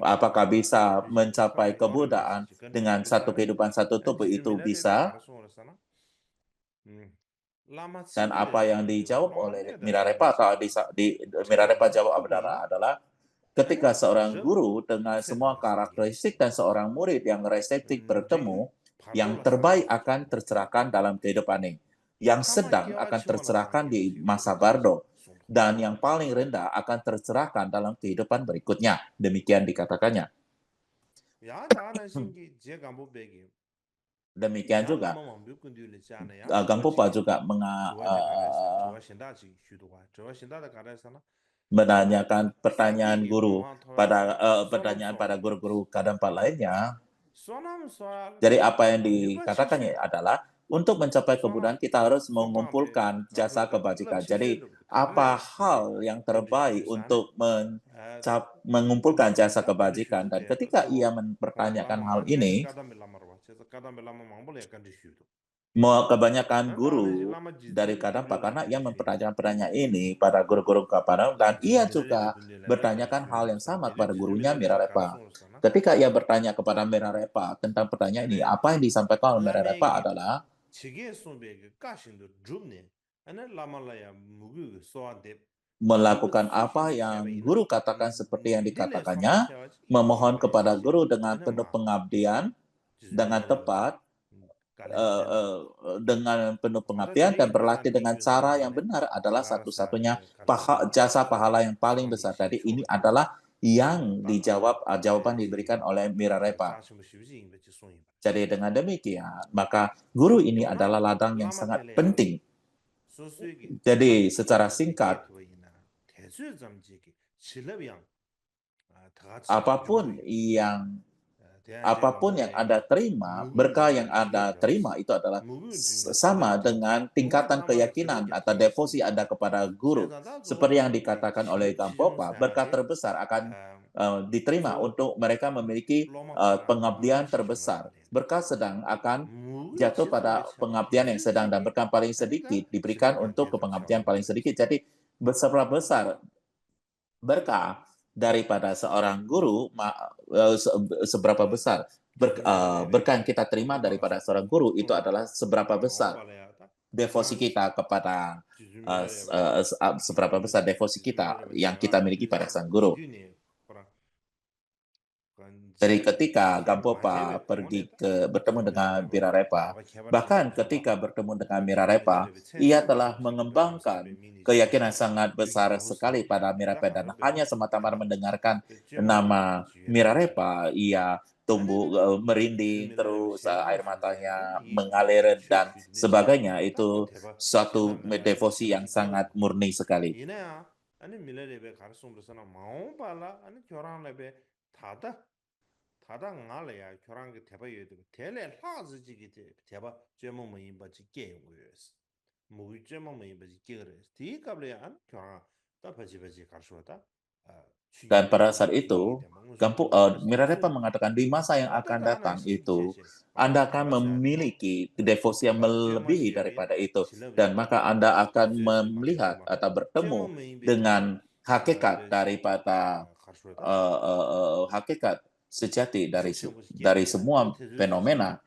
apakah bisa mencapai kebuddhaan dengan satu kehidupan satu tubuh, itu bisa? Dan apa yang dijawab oleh Mirarepa atau Mirarepa jawab adalah ketika seorang guru dengan semua karakteristik dan seorang murid yang reseptif bertemu, yang terbaik akan tercerahkan dalam kehidupan ini. Yang sedang akan tercerahkan di masa Bardo. Dan yang paling rendah akan tercerahkan dalam kehidupan berikutnya. Demikian dikatakannya. Demikian juga, Gampopa juga menanyakan pertanyaan pada guru-guru Kadampa lainnya. Jadi apa yang dikatakannya adalah untuk mencapai kebuddhaan kita harus mengumpulkan jasa kebajikan. Jadi apa hal yang terbaik untuk mengumpulkan jasa kebajikan? Dan ketika ia mempertanyakan hal ini, kebanyakan guru dari Kadampa, karena ia mempertanyakan pertanyaan ini pada guru-guru Kadampa, dan ia juga bertanyakan hal yang sama kepada gurunya Mirarepa. Ketika ia bertanya kepada Mirarepa tentang pertanyaan ini, apa yang disampaikan oleh Mirarepa adalah melakukan apa yang guru katakan seperti yang dikatakannya, memohon kepada guru dengan penuh pengabdian, dengan tepat, dengan penuh pengabdian, dan berlatih dengan cara yang benar adalah satu-satunya jasa pahala yang paling besar. Jadi ini adalah yang jawaban diberikan oleh Mirarepa. Jadi dengan demikian, maka guru ini adalah ladang yang sangat penting. Jadi secara singkat, apapun yang Anda terima, berkah yang Anda terima itu adalah sama dengan tingkatan keyakinan atau devosi Anda kepada guru. Seperti yang dikatakan oleh Gampopa, berkah terbesar akan diterima untuk mereka memiliki pengabdian terbesar. Berkah sedang akan jatuh pada pengabdian yang sedang, dan berkah paling sedikit diberikan untuk pengabdian paling sedikit. Jadi seberapa besar berkah daripada seorang guru, seberapa besar berkah yang kita terima daripada seorang guru, itu adalah seberapa besar devosi kita kepada seberapa besar devosi kita yang kita miliki pada sang guru. Jadi ketika Gampopa bertemu dengan Mirarepa, bahkan ketika bertemu dengan Mirarepa, ia telah mengembangkan keyakinan sangat besar sekali pada Mirarepa, dan hanya semata-mata mendengarkan nama Mirarepa, ia tumbuh merinding terus, air matanya mengalir dan sebagainya. Itu suatu devosi yang sangat murni sekali. 다다 알아야 교랑 그 대바여 되고 대래 하즈지기 대바 제모 뭐임바지 게고요스 뭐이 제모 뭐임바지 게그레스 디갑레 안 교랑 다 바지바지 가르쳐다 Dan pada saat itu, Milarepa mengatakan di masa yang akan datang itu, Anda akan memiliki devosi yang melebihi daripada itu. Dan maka Anda akan melihat atau bertemu dengan hakikat daripada hakikat sejati dari semua fenomena.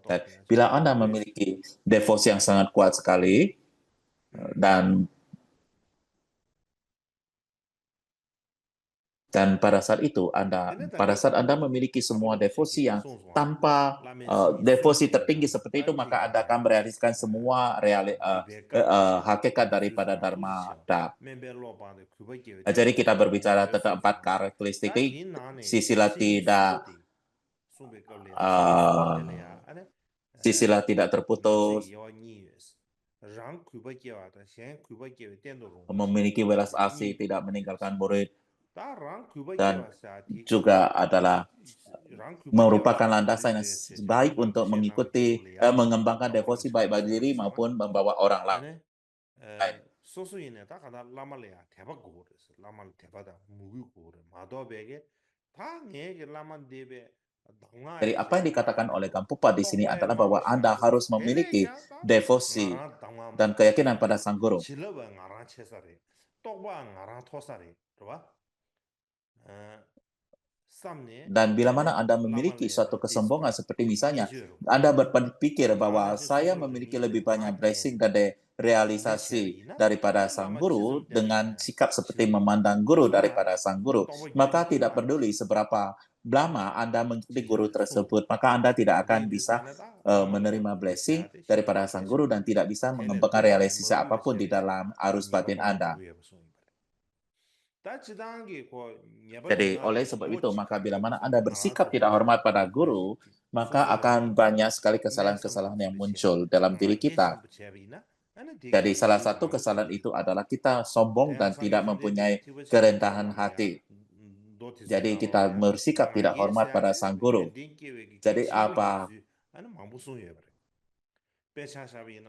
Dan bila Anda memiliki devosi yang sangat kuat sekali, dan pada saat itu pada saat Anda memiliki semua devosi yang tanpa devosi tertinggi seperti itu, maka Anda akan merealisasikan semua hakikat daripada Dharma. Jadi kita berbicara tentang 4 karakteristik, sisilah tidak sisilah tidak terputus, memiliki welas asih, tidak meninggalkan murid, dan juga adalah merupakan landasan yang baik untuk mengembangkan devosi baik bagi diri maupun membawa orang lain. Jadi apa yang dikatakan oleh Gampopa di sini adalah bahwa Anda harus memiliki devosi dan keyakinan pada Sang Guru. Dan bila mana Anda memiliki suatu kesombongan seperti misalnya Anda berpikir bahwa saya memiliki lebih banyak blessing dan realisasi daripada Sang Guru dengan sikap seperti memandang guru daripada Sang Guru, maka tidak peduli seberapa lama Anda mengikuti guru tersebut, maka Anda tidak akan bisa menerima blessing daripada Sang Guru dan tidak bisa mengembangkan realisasi apapun di dalam arus batin Anda. Jadi oleh sebab itu, maka bila mana Anda bersikap tidak hormat pada guru, maka akan banyak sekali kesalahan-kesalahan yang muncul dalam diri kita. Jadi salah satu kesalahan itu adalah kita sombong dan tidak mempunyai kerendahan hati. Jadi kita bersikap tidak hormat pada sang guru. Jadi apa?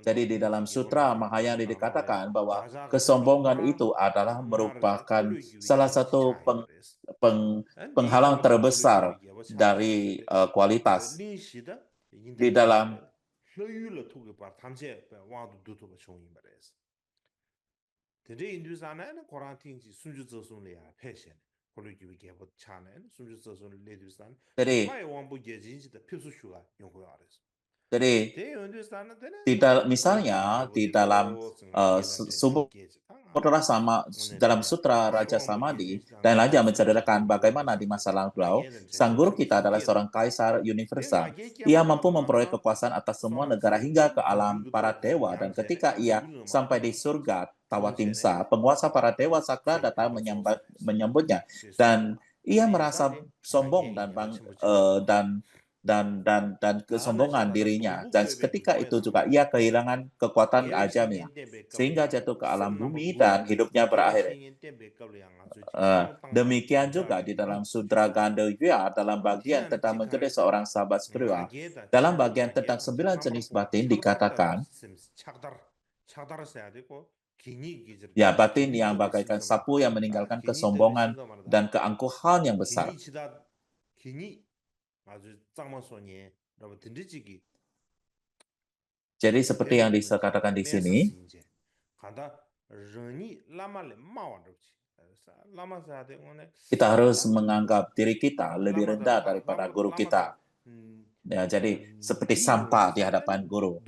Jadi di dalam sutra Mahayana dikatakan bahwa kesombongan itu adalah merupakan salah satu penghalang terbesar dari kualitas di dalam jadi misalnya di dalam dalam sutra Raja Samadhi dan Raja menceritakan bagaimana di masa lalu sang guru kita adalah seorang kaisar universal. Ia mampu memperoleh kekuasaan atas semua negara hingga ke alam para dewa, dan ketika ia sampai di surga Tawatimsa, penguasa para dewa sakra datang menyambutnya, dan ia merasa sombong dan kesombongan dirinya, dan ketika itu juga ia kehilangan kekuatan ajaminya sehingga jatuh ke alam bumi dan hidupnya berakhir. Demikian juga di dalam Sutra Gandhya dalam bagian tentang menjadi seorang sahabat spiritual, dalam bagian tentang 9 jenis batin dikatakan ya, batin yang bagaikan sapu yang meninggalkan kesombongan dan keangkuhan yang besar. Jadi seperti yang dikatakan di sini, kita harus menganggap diri kita lebih rendah daripada guru kita. Ya, jadi seperti sampah di hadapan guru.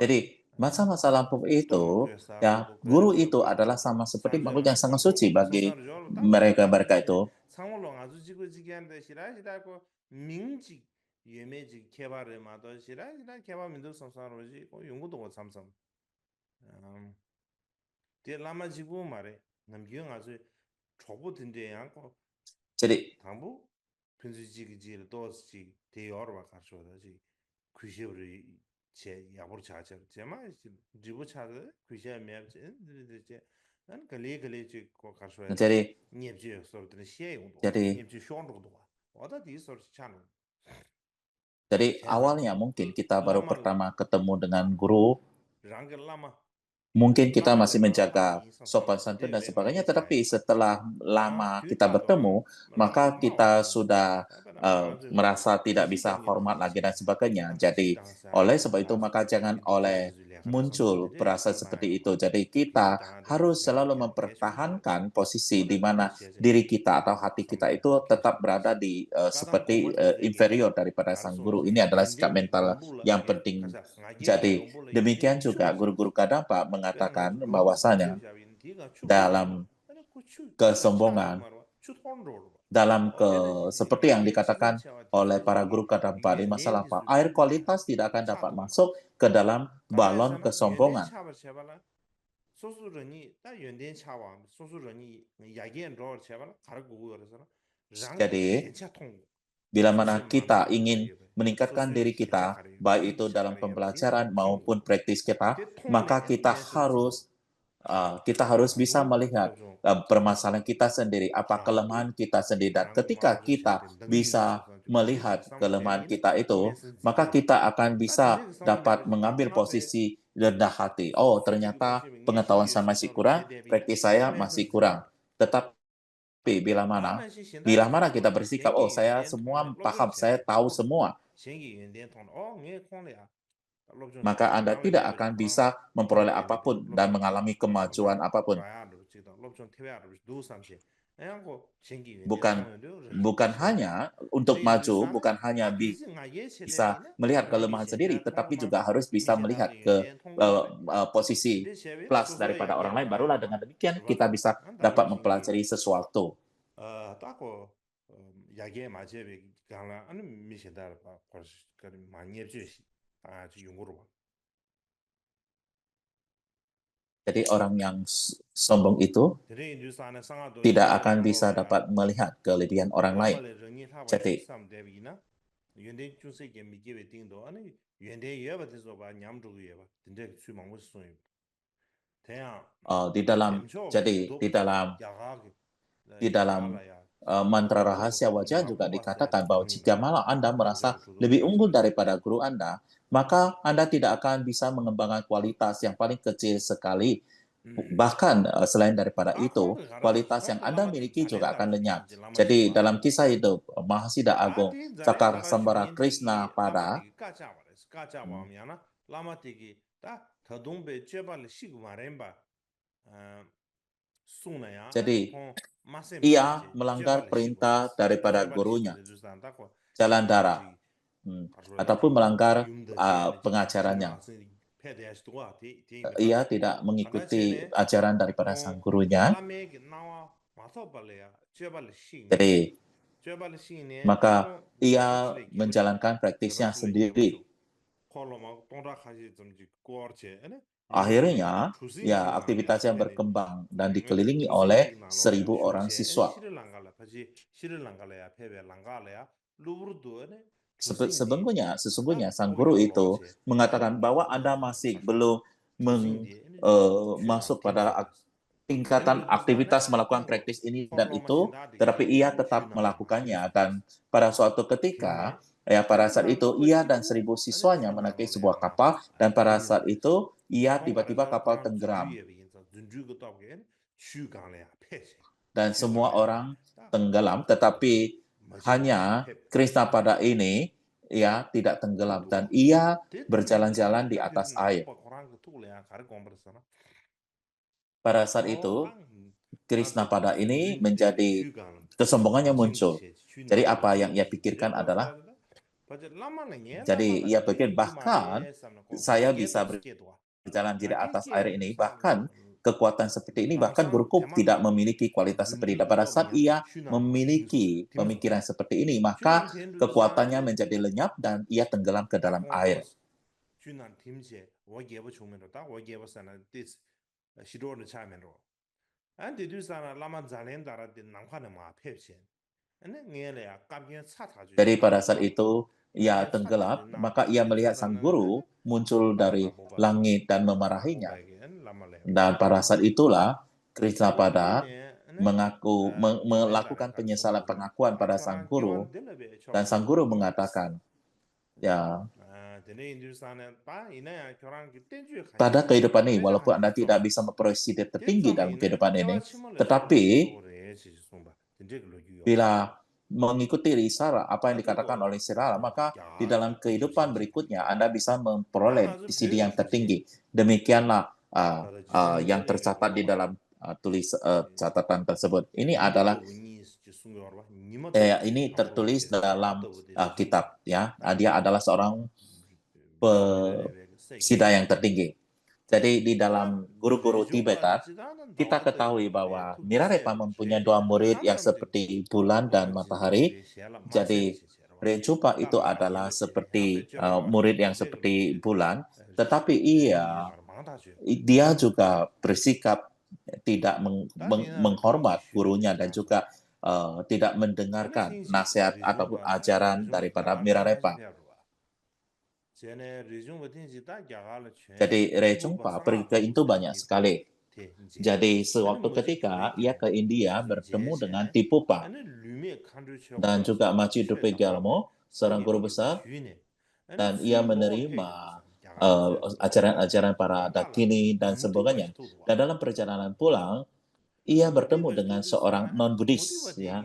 Jadi masa-masa lampau itu, ya guru itu adalah sama seperti makhluk yang sangat suci bagi mereka itu. 유메지 개발에 마도 시라 개발 민도 samsar오지 용구도 삼삼 dia lama jibu mare namgyo ngaso chobo dinde yang Jadi 당부 편지지기 도스지 대여와 가서다지 그시브리 제 야보르 차자 제마 지부 차자 그시야 맵지 이제 난 갈리 고 가서야 jadi 녀지 소르드는 시에 용도 jadi 녀지 쇼온도도 어다 디 소르 차는 jadi 제자 awalnya mungkin kita baru 라마 pertama ketemu dengan guru. 랑게 라마 Mungkin kita 라마 masih 레바라 menjaga 라미 sopan 상상로 santun 데 dan 레바게 sebagainya, 차이 tetapi setelah 아 lama kita 뒤다도 bertemu, 랑게 maka kita 마와도 sudah 다바나 마즈 merasa tidak 귀시 bisa 당게 hormat lagi dan sebagainya. 남부 Jadi, 지당사 oleh sebab itu, 라즈 maka jangan 인도주의 oleh 레카라 muncul 삼삼데 perasaan 상당하게 seperti itu. Jadi, 귀시 kita 당하데 harus 랭게 selalu 개 개수도 mempertahankan posisi di 어다 뒤 mana 시에서 diri kita atau hati kita 삼삼 itu tetap 개시 berada di 가당 seperti 고머지게 inferior daripada sang 가르송 guru. Ini adalah sikap 연대기 mental 용불라 yang 예 penting. 가자 나게기 Jadi, 용불라 demikian 연대기 juga 추지 guru-guru kadampa mengatakan 베랑아즈 로브 bahwasanya 고체비자빈 디가 추고로나 dalam 아니 고추 디가 차지 kesombongan, 말와 추톤로 dalam 어제는 seperti yang 야게 지진 dikatakan 차와 oleh para 디소르기 guru kadampa di masa 연대기 lampau, air 수준이야 kualitas tidak akan dapat 차도와 masuk ke dalam balon 가라에서나 연대 kesombongan. 차바 제발라 소수런이 딱 연대 차와 소수런이 야게 로 제발라 가르고 그래서나 랑게 Jadi, 괜찮 통 bila mana 소수 kita 만나도 ingin 가르게 meningkatkan 소수 diri 괜찮 kita, 가르게 baik 랑게 itu dalam 차가르게 디가 pembelajaran maupun 좀 praktis kita, 대 maka 통례 kita 메시지도 harus bisa 아주 melihat 좀 permasalahan kita sendiri, apa kelemahan 랑도 kita sendiri, dan 랑고 ketika 마와도 kita 샤데 능력이 bisa 있어서 좀 melihat 지식 삼아 kelemahan 되기는 kita itu, maka 메시지게 kita akan 다 bisa 진짜 삼아 dapat 되버지 mengambil 나쁜 앞에 posisi rendah hati. Oh, 솔직히 ternyata 도시 pengetahuan 예시비에 saya masih 시도로 kurang, 제대비 praktis saya masih kurang. 메시지나 Tetapi 라면시 bila 신다지 mana kita 좀 bersikap, oh 갱기 saya 연대는 semua 통해 롭좀 paham, saya 제발 tahu 어 semua, 갱기 연대는 통해 네 콩래야 롭좀 maka 샤바 Anda 랑을 tidak 베버지 akan 브랑 bisa memperoleh 랑베베데 apapun dan 롭좀 mengalami kemajuan apapun. 라야로 지다 롭좀 태야로 도 삼세 에고 갱기 연대 Bukan 통해도 bukan 셰바 hanya untuk 레인 maju, 주사는 bukan hanya 다 기지 나예 bisa 세대비나 melihat 랑게 kelemahan sendiri, 현대 tetapi 통마 juga harus bisa melihat 미세다게 ke 연대 통고래 posisi 근데 셰베 plus 소소의 daripada orang 야게 lain. Barulah 라야마 dengan demikian kita 맞아 bisa 안 dapat 달라 신기 mempelajari sesuatu. 따고 야게 맞제베 강라 아니 미세다 봐 벌써 그 많이 해주시 아주 용어로 봐 Jadi orang yang sombong itu 드레 뉴스안에 상하도 tidak 시제 akan bisa 랑로로야 dapat melihat kelebihan orang lain. 라말레 르니 타바 Jadi, 시삼 대비나 연대 주세게 미게베 띵도 아니 연대 예바데서 봐 냠주고 예바 근데 수망고 소이 대야 di dalam 댐초 jadi 슈도 야가게 di dalam 야갈라야 mantra 슈도 rahasia wajah juga 나고바세 dikatakan bahwa 강림바 jika malah Anda merasa 댐초 슈도 lebih unggul 베시베 daripada guru Anda, maka Anda tidak akan bisa mengembangkan kualitas yang paling kecil sekali. Bahkan selain daripada 아 itu, 콩도 가라서 kualitas yang 콩도 Anda 라마디 miliki juga 잘했다 akan lenyap. 이제 라마 Jadi 시바 dalam kisah hidup Mahasida Agung 아디 Cakar 잘했다가 Sambara Krishna 슈엔데기 pada 라마디기 까짜버렸어 까짜와미야나 라마디기 다 더동베 쨘발레 시고 말엠바 숭나야 아니 jadi 콩 ia 마셈베지 melanggar 쨘발레 시고 perintah daripada 쨘발레 gurunya, 시고데 주산다고 jalan darat, 아지 ataupun 가르라지 melanggar 윰더제네 지 pengajarannya. 시르랑스 페데야스도와 디인가다 Ia tidak mengikuti 가다체네 ajaran daripada sang 콩 gurunya. 라메기 나와 마서발레야 쨘발레 시네 Jadi, 쨘발레 시네 maka 랑로 ia 랍실레 게버지 menjalankan praktisnya 랍실레 게버죠 sendiri. 콜로마 동라카지 좀지 꼬르체 아니 예시비 Akhirnya, ya 주신기 나야 aktivitasnya 세베네 berkembang dan 응 dikelilingi oleh 주신기 나로 1.000 orang 슈슈체 아니 siswa. 시르랑갈라 파지 시르랑갈라야 페베 랑갈라야 루브르도 아니 Sesungguhnya 다 sang guru 고비랑 itu 로아체 mengatakan 아니 bahwa Anda masih belum 주신기 아니 슈가 masuk pada 딩제베스 tingkatan 데네 주사네 aktivitas melakukan 콩도 praktis ini dan 콜로마 itu, 신다디기 tetapi ia 아니 tetap 슈나야 melakukannya. 마시르스 Dan pada suatu ketika, 딩네 ya pada 아니 saat itu 랑로바 ia dan 시고 1.000 아니 siswanya menaiki sebuah 슈나로레야마 kapal dan pada saat 딩노레스 itu ia tiba-tiba 통가르서 kapal 랑 tenggelam 준주에 비긴서 준주고 또게 슈강래야 폐세 dan semua 슈강래야 orang 딱 tenggelam, tetapi 마지나 hanya 폐 Krishna pada ini ya tidak tenggelam dan 콩도와 ia 대통령이 berjalan-jalan di 딱 atas 그래서 air. 나고바 고랑 그 tukle야 가르 공부했잖아 Pada saat itu 어랑 Krishna 나도 pada ini 준대 menjadi 슈강 kesombongannya muncul. 징기세 Jadi 슈나로 apa yang ia 징기 pikirkan adalah, 제바다 바제 라마는 jadi 예라발라 ia pikir 이 bahkan 말에 삼는 거 saya bisa 야게도 스케도와 berjalan di atas 야게게 air ini, bahkan kekuatan seperti ini, bahkan guruku tidak memiliki kualitas seperti itu. Pada saat ia memiliki pemikiran seperti ini, maka kekuatannya menjadi lenyap dan ia tenggelam ke dalam air. Jadi pada saat itu ia tenggelam, maka ia melihat sang guru muncul dari langit dan memarahinya. Dan pada saat itulah Krishna pada melakukan penyesalan pengakuan pada sang guru, dan sang guru mengatakan, ya, pada kehidupan ini, walaupun Anda tidak bisa memperoleh siddhi tertinggi dalam kehidupan ini, tetapi bila mengikuti risala apa yang dikatakan oleh Sirala, maka di dalam kehidupan berikutnya Anda bisa memperoleh siddhi yang tertinggi. Demikianlah yang tercatat di dalam catatan tersebut. Ini adalah ini tertulis dalam kitab, ya. Dia adalah seorang siddha yang tertinggi. Jadi di dalam guru-guru Tibetan, kita ketahui bahwa Milarepa mempunyai dua murid yang seperti bulan dan matahari. Jadi Renchupa itu adalah seperti murid yang seperti bulan, tetapi dia juga bersikap tidak menghormat gurunya dan juga tidak mendengarkan nasihat ataupun ajaran daripada Milarepa. Jadi Renchupa pergi ke Indo banyak sekali. Jadi sewaktu ketika ia ke India bertemu dengan Tipupa dan juga Maci Dupe Gyalmo, seorang guru besar, dan ia menerima ajaran-ajaran para Dakini dan sebagainya. Dan dalam perjalanan pulang, ia bertemu dengan seorang non-Buddhis, ya.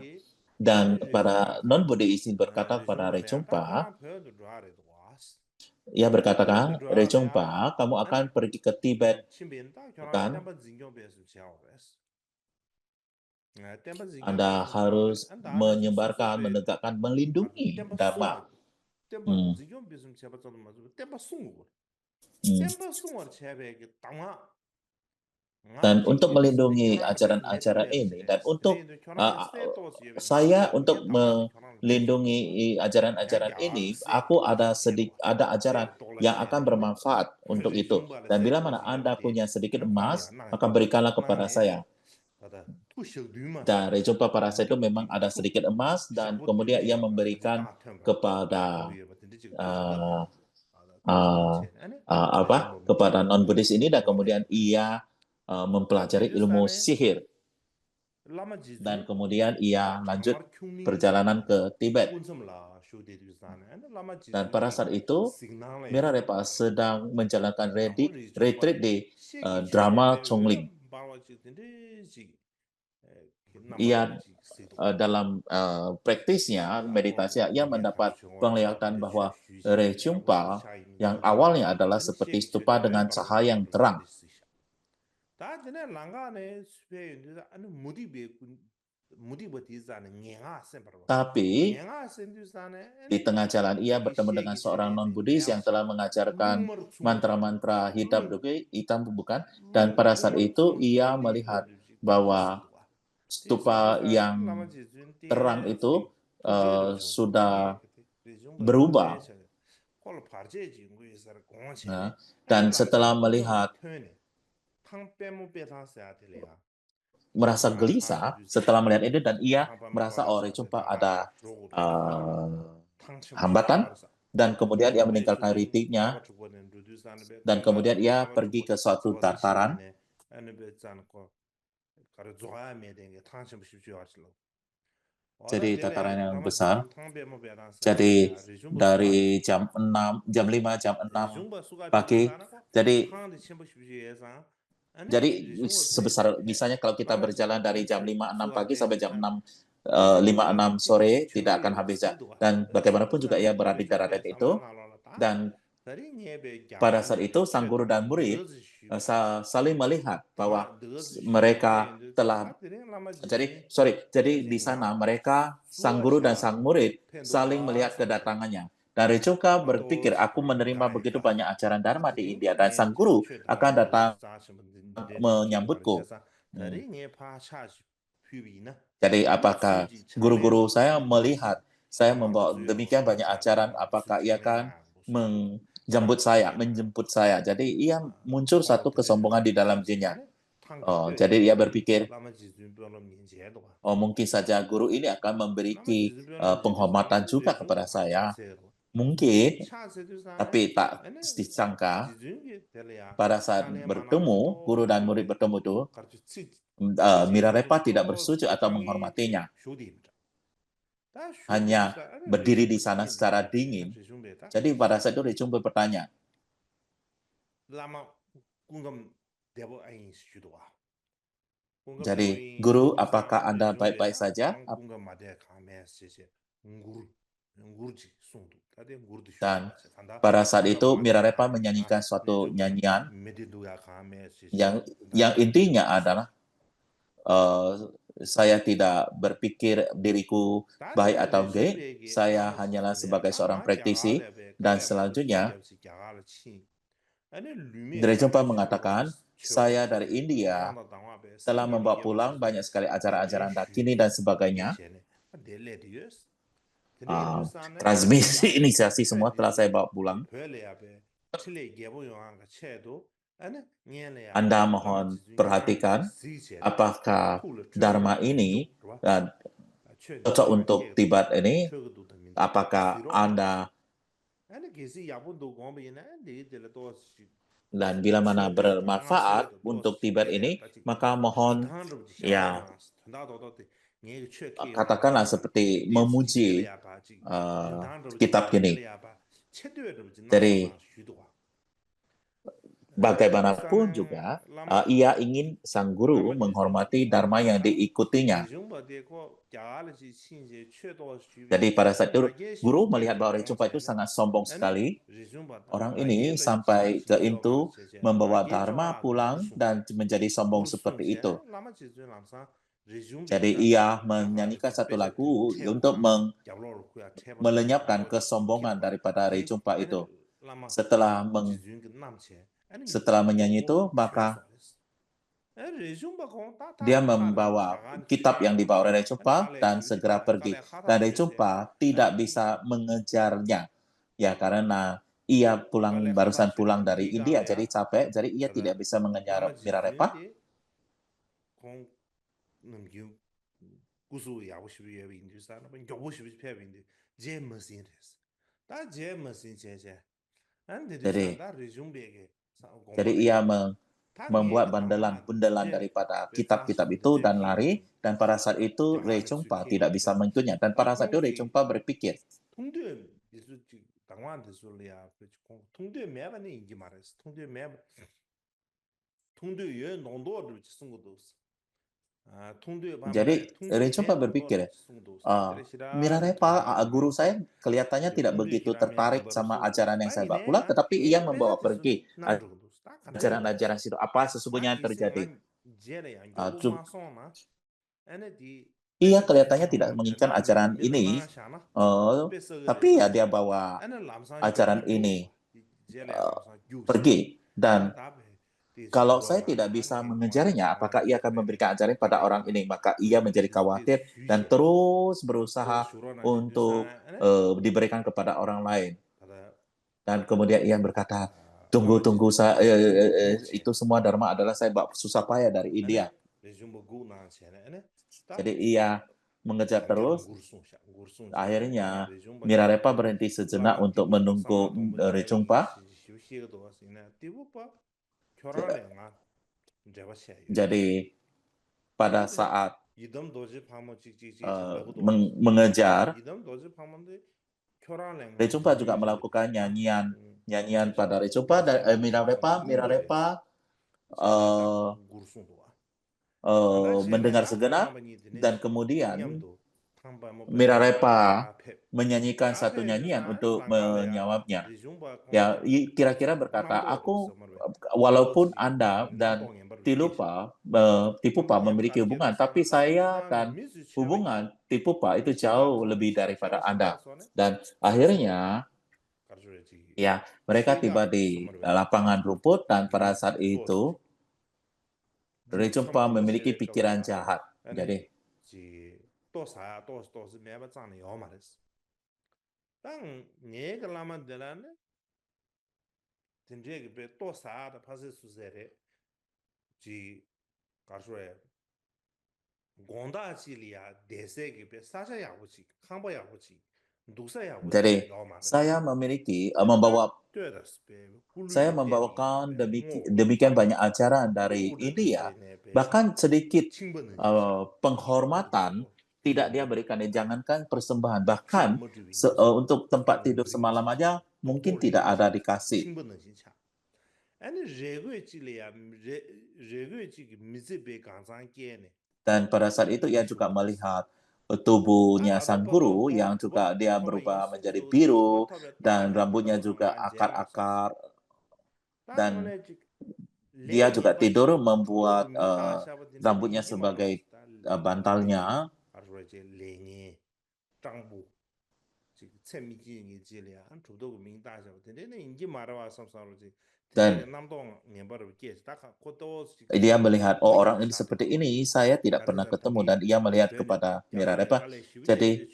Dan para non-Buddhis ini berkata kepada Renchupa, ia berkata, Renchupa, kamu akan pergi ke Tibet, bukan? Anda harus menyebarkan, menegakkan, melindungi Dharma. Dan untuk melindungi ajaran-ajaran ini, dan untuk untuk melindungi ajaran-ajaran ini, aku ada ajaran yang akan bermanfaat untuk itu. Dan bila mana Anda punya sedikit emas, maka berikanlah kepada saya. Dan Renchupa pada saat itu memang ada sedikit emas, dan kemudian ia memberikan kepada kepada non-Buddhis ini, dan kemudian ia mempelajari ilmu sihir. Dan kemudian ia lanjut perjalanan ke Tibet. Dan pada saat itu, Milarepa sedang menjalankan retreat di Drama Chongling. Ia dalam praktisnya, meditasi, ia mendapat penglihatan bahwa Renchupa yang awalnya adalah seperti stupa dengan cahaya yang terang. Tapi di tengah jalan ia bertemu dengan seorang non-Buddhis yang telah mengajarkan mantra-mantra hitam, bukan? Dan pada saat itu ia melihat bahwa stupa yang terang itu sudah berubah. Dan setelah melihat, merasa gelisah setelah melihat ini, dan ia merasa Renchupa ada hambatan, dan kemudian ia meninggalkan retreat-nya, dan kemudian ia pergi ke suatu dataran. Jadi dataran yang besar. Jadi dari jam 5, jam 6 pagi. Jadi sebesar, misalnya kalau kita berjalan dari jam 5-6 pagi sampai jam 5-6 sore, tidak akan habis. Dan bagaimanapun juga ia berada di darat itu. Dan pada saat itu sang guru dan murid saling melihat bahwa mereka telah, jadi di sana mereka, sang guru dan sang murid, saling melihat kedatangannya. Dan Recungka berpikir, aku menerima begitu banyak ajaran Dharma di India, dan sang guru akan datang menyambutku. Jadi apakah guru-guru saya melihat saya membawa demikian banyak ajaran, apakah ia akan menjemput saya. Jadi ia muncul satu kesombongan di dalam dirinya. Jadi ia berpikir, oh mungkin saja guru ini akan memberi penghormatan juga kepada saya. Mungkin, tapi tak disangka pada saat bertemu, guru dan murid bertemu itu, Milarepa tidak bersujud atau menghormatinya. Hanya berdiri di sana secara dingin. Jadi pada saat itu Recungpa bertanya, jadi, guru, apakah Anda baik-baik saja? Dan pada saat itu Milarepa menyanyikan suatu nyanyian yang intinya adalah saya tidak berpikir diriku baik atau enggak, saya hanyalah sebagai seorang praktisi, dan selanjutnya Recungpa mengatakan, saya dari India telah membawa pulang banyak sekali ajaran-ajaran Dakini dan sebagainya. Transmisi inisiasi semua telah saya bawa pulang. Anda mohon perhatikan apakah Dharma ini cocok untuk Tibet ini, apakah Anda dan bila mana bermanfaat untuk Tibet ini, maka mohon ya katakanlah seperti memuji kitab ini. Jadi bagaimanapun juga, ia ingin sang guru menghormati Dharma yang diikutinya. Jadi pada saat itu, guru melihat bahwa Recungpa itu sangat sombong sekali. Orang ini sampai ke itu membawa Dharma pulang dan menjadi sombong seperti itu. Jadi ia menyanyikan satu lagu untuk melenyapkan kesombongan daripada Recungpa itu. Setelah menyanyi itu, maka dia membawa kitab yang dibawa oleh Recungpa dan segera pergi. Dan Recungpa tidak bisa mengejarnya. Ya, karena ia barusan pulang dari India, jadi capek, jadi ia tidak bisa mengejar Milarepa. Jadi ia membuat bundelan daripada kitab-kitab itu dan lari, dan pada saat itu Recungpa tidak bisa mengikutnya. Dan pada saat itu Recungpa berpikir, jadi Recungpa berpikir, Milarepa, guru saya kelihatannya tidak begitu tertarik sama ajaran yang saya bawa pulang, tetapi ia membawa pergi ajaran-ajaran situ. Apa sesungguhnya yang terjadi? Ia kelihatannya tidak menginginkan ajaran ini, tapi ya dia bawa ajaran ini pergi. Dan kalau saya tidak bisa mengejarnya, apakah ia akan memberikan ajaran pada orang ini? Maka ia menjadi khawatir dan terus berusaha untuk diberikan kepada orang lain. Dan kemudian ia berkata, tunggu, itu semua Dharma adalah saya bawa susah payah dari India. Jadi ia mengejar terus. Akhirnya Milarepa berhenti sejenak untuk menunggu Recungpa. Jadi pada saat mengejar, Recungpa juga melakukan nyanyian pada Recungpa dan Milarepa mendengar segenap, dan kemudian Milarepa menyanyikan satu nyanyian untuk menyawabnya. Ya, kira-kira berkata, walaupun Anda dan Tipupa memiliki hubungan, tapi saya dan hubungan Tipupa itu jauh lebih daripada Anda. Dan akhirnya Ya, mereka tiba di lapangan rumput dan pada saat itu Rejumpa memiliki pikiran jahat. Jadi, 또 사야 또 매번 장에 요 말했어. 땅 얘가 라만 되라네. 진짜게 배또 사다 파세 수세레. 지 가서에 gond아지리아 대세게 배 사자야고지康보야고지 누사야고지 jadi 요 말했어. saya memiliki membawa 对的是呗，顾虑 saya 的电影 membawakan 呗，我 demikian banyak ajaran dari 我的理 India, 解呢呗， bahkan sedikit 亲不能接受， penghormatan tidak dia berikan. Jangankan persembahan, 是 bahkan 没这个意思， untuk tempat tidur semalam aja mungkin tidak ada dikasih. 亲不能接洽。俺那热个这里啊，热个这个米子被刚上干呢， Dan pada saat itu ia juga melihat tubuhnya sang guru yang juga dia berubah menjadi biru dan rambutnya juga akar-akar dan dia juga tidur membuat rambutnya sebagai bantalnya. 这个菜米鸡你鸡了，俺土豆个名大小，天天那你买的话上了这，天天 Dan 那么多年把这个解，大家过多 dia melihat, oh orang ini seperti ini, saya tidak pernah ketemu. Dan ia melihat kepada Mirarepa. Jadi,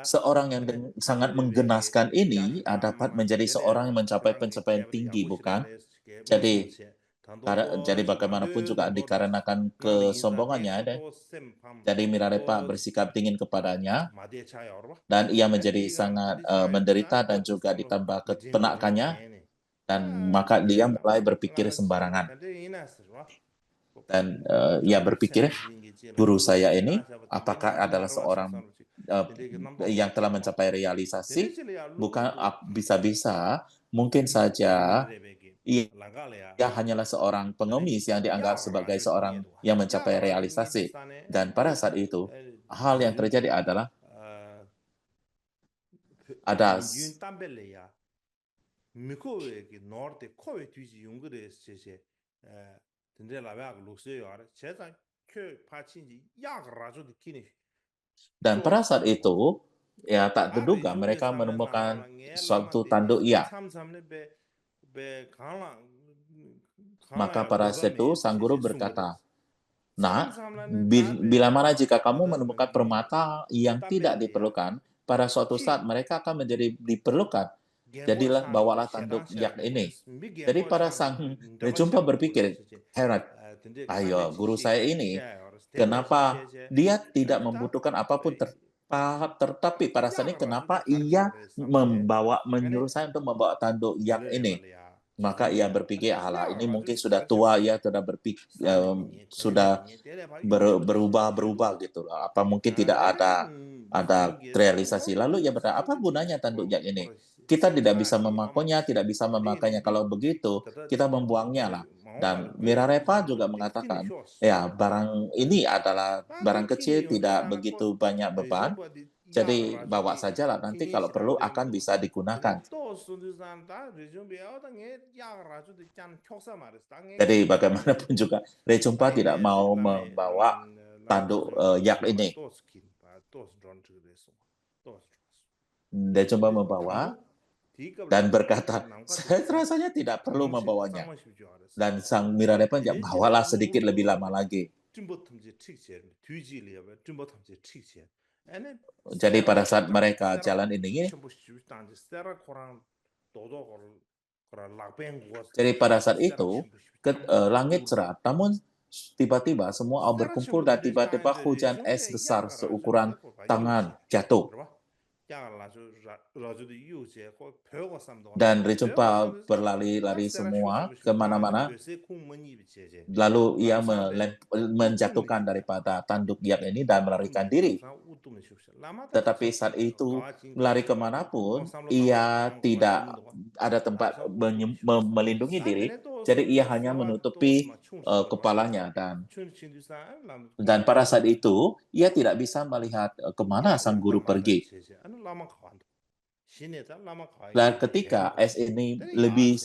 seorang yang sangat menggenaskan ini dapat menjadi seorang yang mencapai pencapaian tinggi, bukan? Jadi, jadi bagaimanapun juga dikarenakan kesombongannya, jadi Mirarepa bersikap dingin kepadanya, dan ia menjadi sangat menderita dan juga ditambah kepenakannya, dan maka dia mulai berpikir sembarangan. Dan ia berpikir, guru saya ini apakah adalah seorang yang telah mencapai realisasi? Bukan bisa-bisa, mungkin saja ia hanyalah seorang pengemis yang dianggap sebagai seorang yang mencapai realisasi. Dan pada saat itu, hal yang terjadi adalah ada dan pada saat itu, ya tak terduga mereka menemukan suatu tanduk yak. Maka pada saat itu sang guru berkata, "Nak, bila mana jika kamu menemukan permata yang tidak diperlukan, pada suatu saat mereka akan menjadi diperlukan. Jadilah bawalah tanduk yak ini." Jadi pada sang Rejumpa berpikir, heran, ayo guru saya ini, kenapa dia tidak membutuhkan apapun tetapi pada saat ini kenapa ia menyuruh saya untuk membawa tanduk yak ini? Maka ia berpikir, alah ini mungkin sudah tua, ia sudah sudah berubah gitu. Apa mungkin tidak ada realisasi. Lalu ia bertanya, apa gunanya tanduk yak ini? Kita tidak bisa memakainya, tidak bisa memakainya. Kalau begitu, kita membuangnya lah. Dan Mirarepa juga mengatakan, ya barang ini adalah barang kecil, tidak begitu banyak beban. Jadi bawa sajalah, nanti kalau perlu akan bisa digunakan. Jadi bagaimanapun juga Rejumpa tidak mau membawa tanduk yak ini. Rejumpa membawa dan berkata, saya rasanya tidak perlu membawanya. Dan sang Mirarepa bawalah sedikit lebih lama lagi. Jadi pada saat mereka jalan ini, jadi pada saat itu langit cerah, namun tiba-tiba semua berkumpul dan tiba-tiba hujan es besar seukuran tangan jatuh. Dan Rejumpa berlari-lari semua kemana-mana. Lalu ia menjatuhkan daripada tanduk yak ini dan melarikan diri. Tetapi saat itu lari kemanapun, ia tidak ada tempat melindungi diri. Jadi ia hanya menutupi kepalanya dan pada saat itu ia tidak bisa melihat kemana sang guru pergi. Dan ketika es ini lebih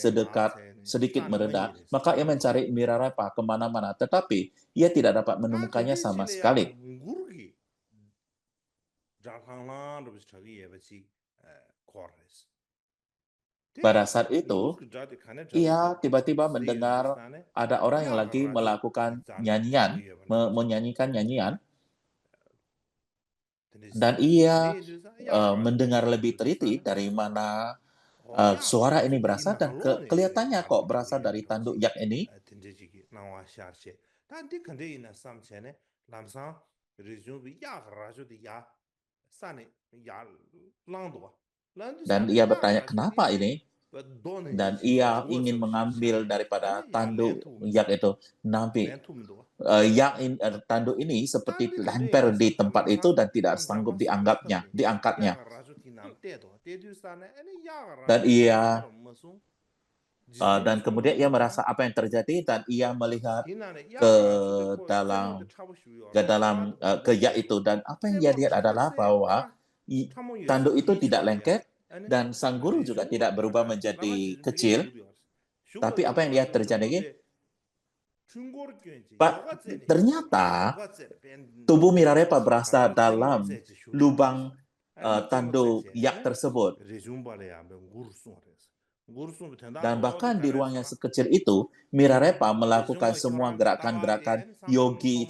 sedikit mereda, maka ia mencari Mirarepa kemana-mana, tetapi ia tidak dapat menemukannya sama sekali. Pada saat itu, ia tiba-tiba mendengar ada orang yang lagi melakukan nyanyian, menyanyikan nyanyian, dan ia mendengar lebih teliti dari mana suara ini berasal, dan kelihatannya kok berasal dari tanduk yak ini. Dan ia bertanya, kenapa ini? Dan ia ingin mengambil daripada tanduk yak itu. Nabi, tanduk ini seperti lemper di tempat itu dan tidak sanggup diangkatnya. Dan kemudian ia merasa apa yang terjadi, dan ia melihat ke dalam yak itu, dan apa yang dia lihat adalah bahwa tanduk itu tidak lengket, dan sang guru juga tidak berubah menjadi kecil. Tapi apa yang dia terjadi? Ternyata tubuh Milarepa berada dalam lubang tanduk yak tersebut. Dan bahkan di ruang yang sekecil itu, Milarepa melakukan semua gerakan-gerakan yogi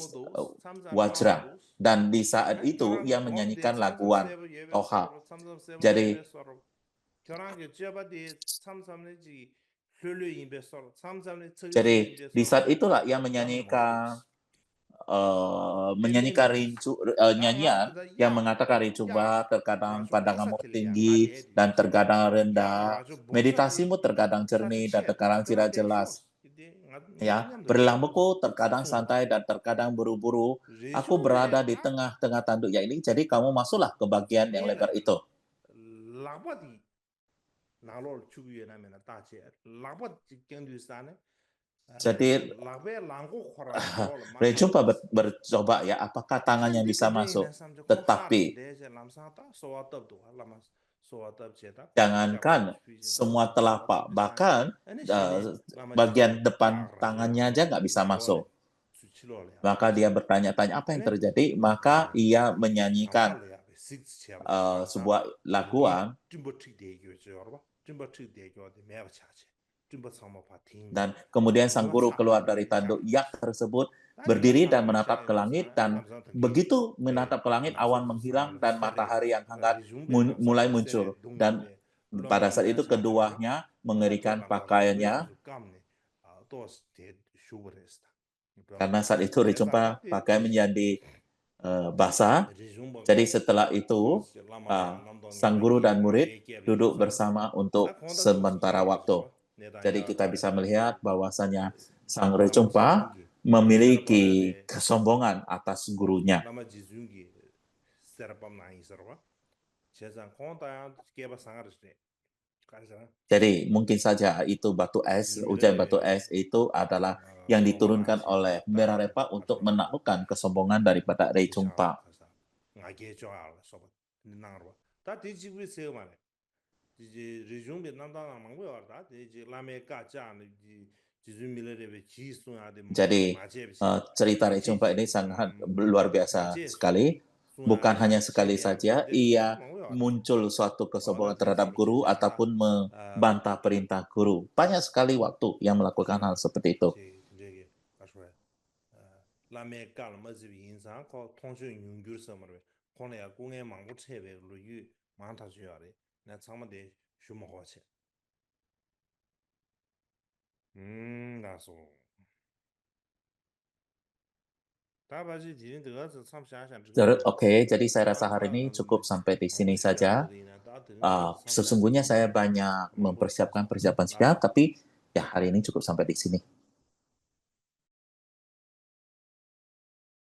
Wajra. Dan di saat itu, ia menyanyikan laguan Toha. Jadi di saat itulah ia menyanyikan nyanyian yang mengatakan Ricuba, terkadang pandanganmu tinggi dan terkadang rendah, meditasimu terkadang jernih dan terkadang tidak jelas. Ya, perilakuku terkadang santai dan terkadang buru-buru. Aku berada di tengah-tengah tanduk yak ini, jadi kamu masuklah ke bagian yang lebar itu. Jadi Rejumpa bercoba ya, apakah tangannya bisa masuk, tetapi jangankan semua telapak, bahkan bagian depan tangannya aja nggak bisa masuk. Maka dia bertanya-tanya apa yang terjadi, maka ia menyanyikan sebuah laguan, dan kemudian sang guru keluar dari tanduk yak tersebut, berdiri dan menatap ke langit, dan begitu menatap ke langit, awan menghilang dan matahari yang hangat mulai muncul. Dan pada saat itu keduanya mengeringkan pakaiannya, karena saat itu Rejumpa pakaian menjadi basah. Jadi setelah itu sang guru dan murid duduk bersama untuk sementara waktu. Jadi kita bisa melihat bahwasanya sang Rejumpa memiliki kesombongan atas gurunya. Jadi mungkin saja itu batu es, hujan batu es itu adalah yang diturunkan oleh Milarepa untuk menaklukkan kesombongan daripada Rejumpa. Jadi cerita Rejumpa ini sangat luar biasa sekali. Bukan hanya sekali saja ia muncul suatu kesombongan terhadap guru ataupun membantah perintah guru. Banyak sekali waktu yang melakukan hal seperti itu. Oke, jadi saya rasa hari ini cukup sampai di sini saja. Sesungguhnya saya banyak mempersiapkan persiapan, tapi ya hari ini cukup sampai di sini.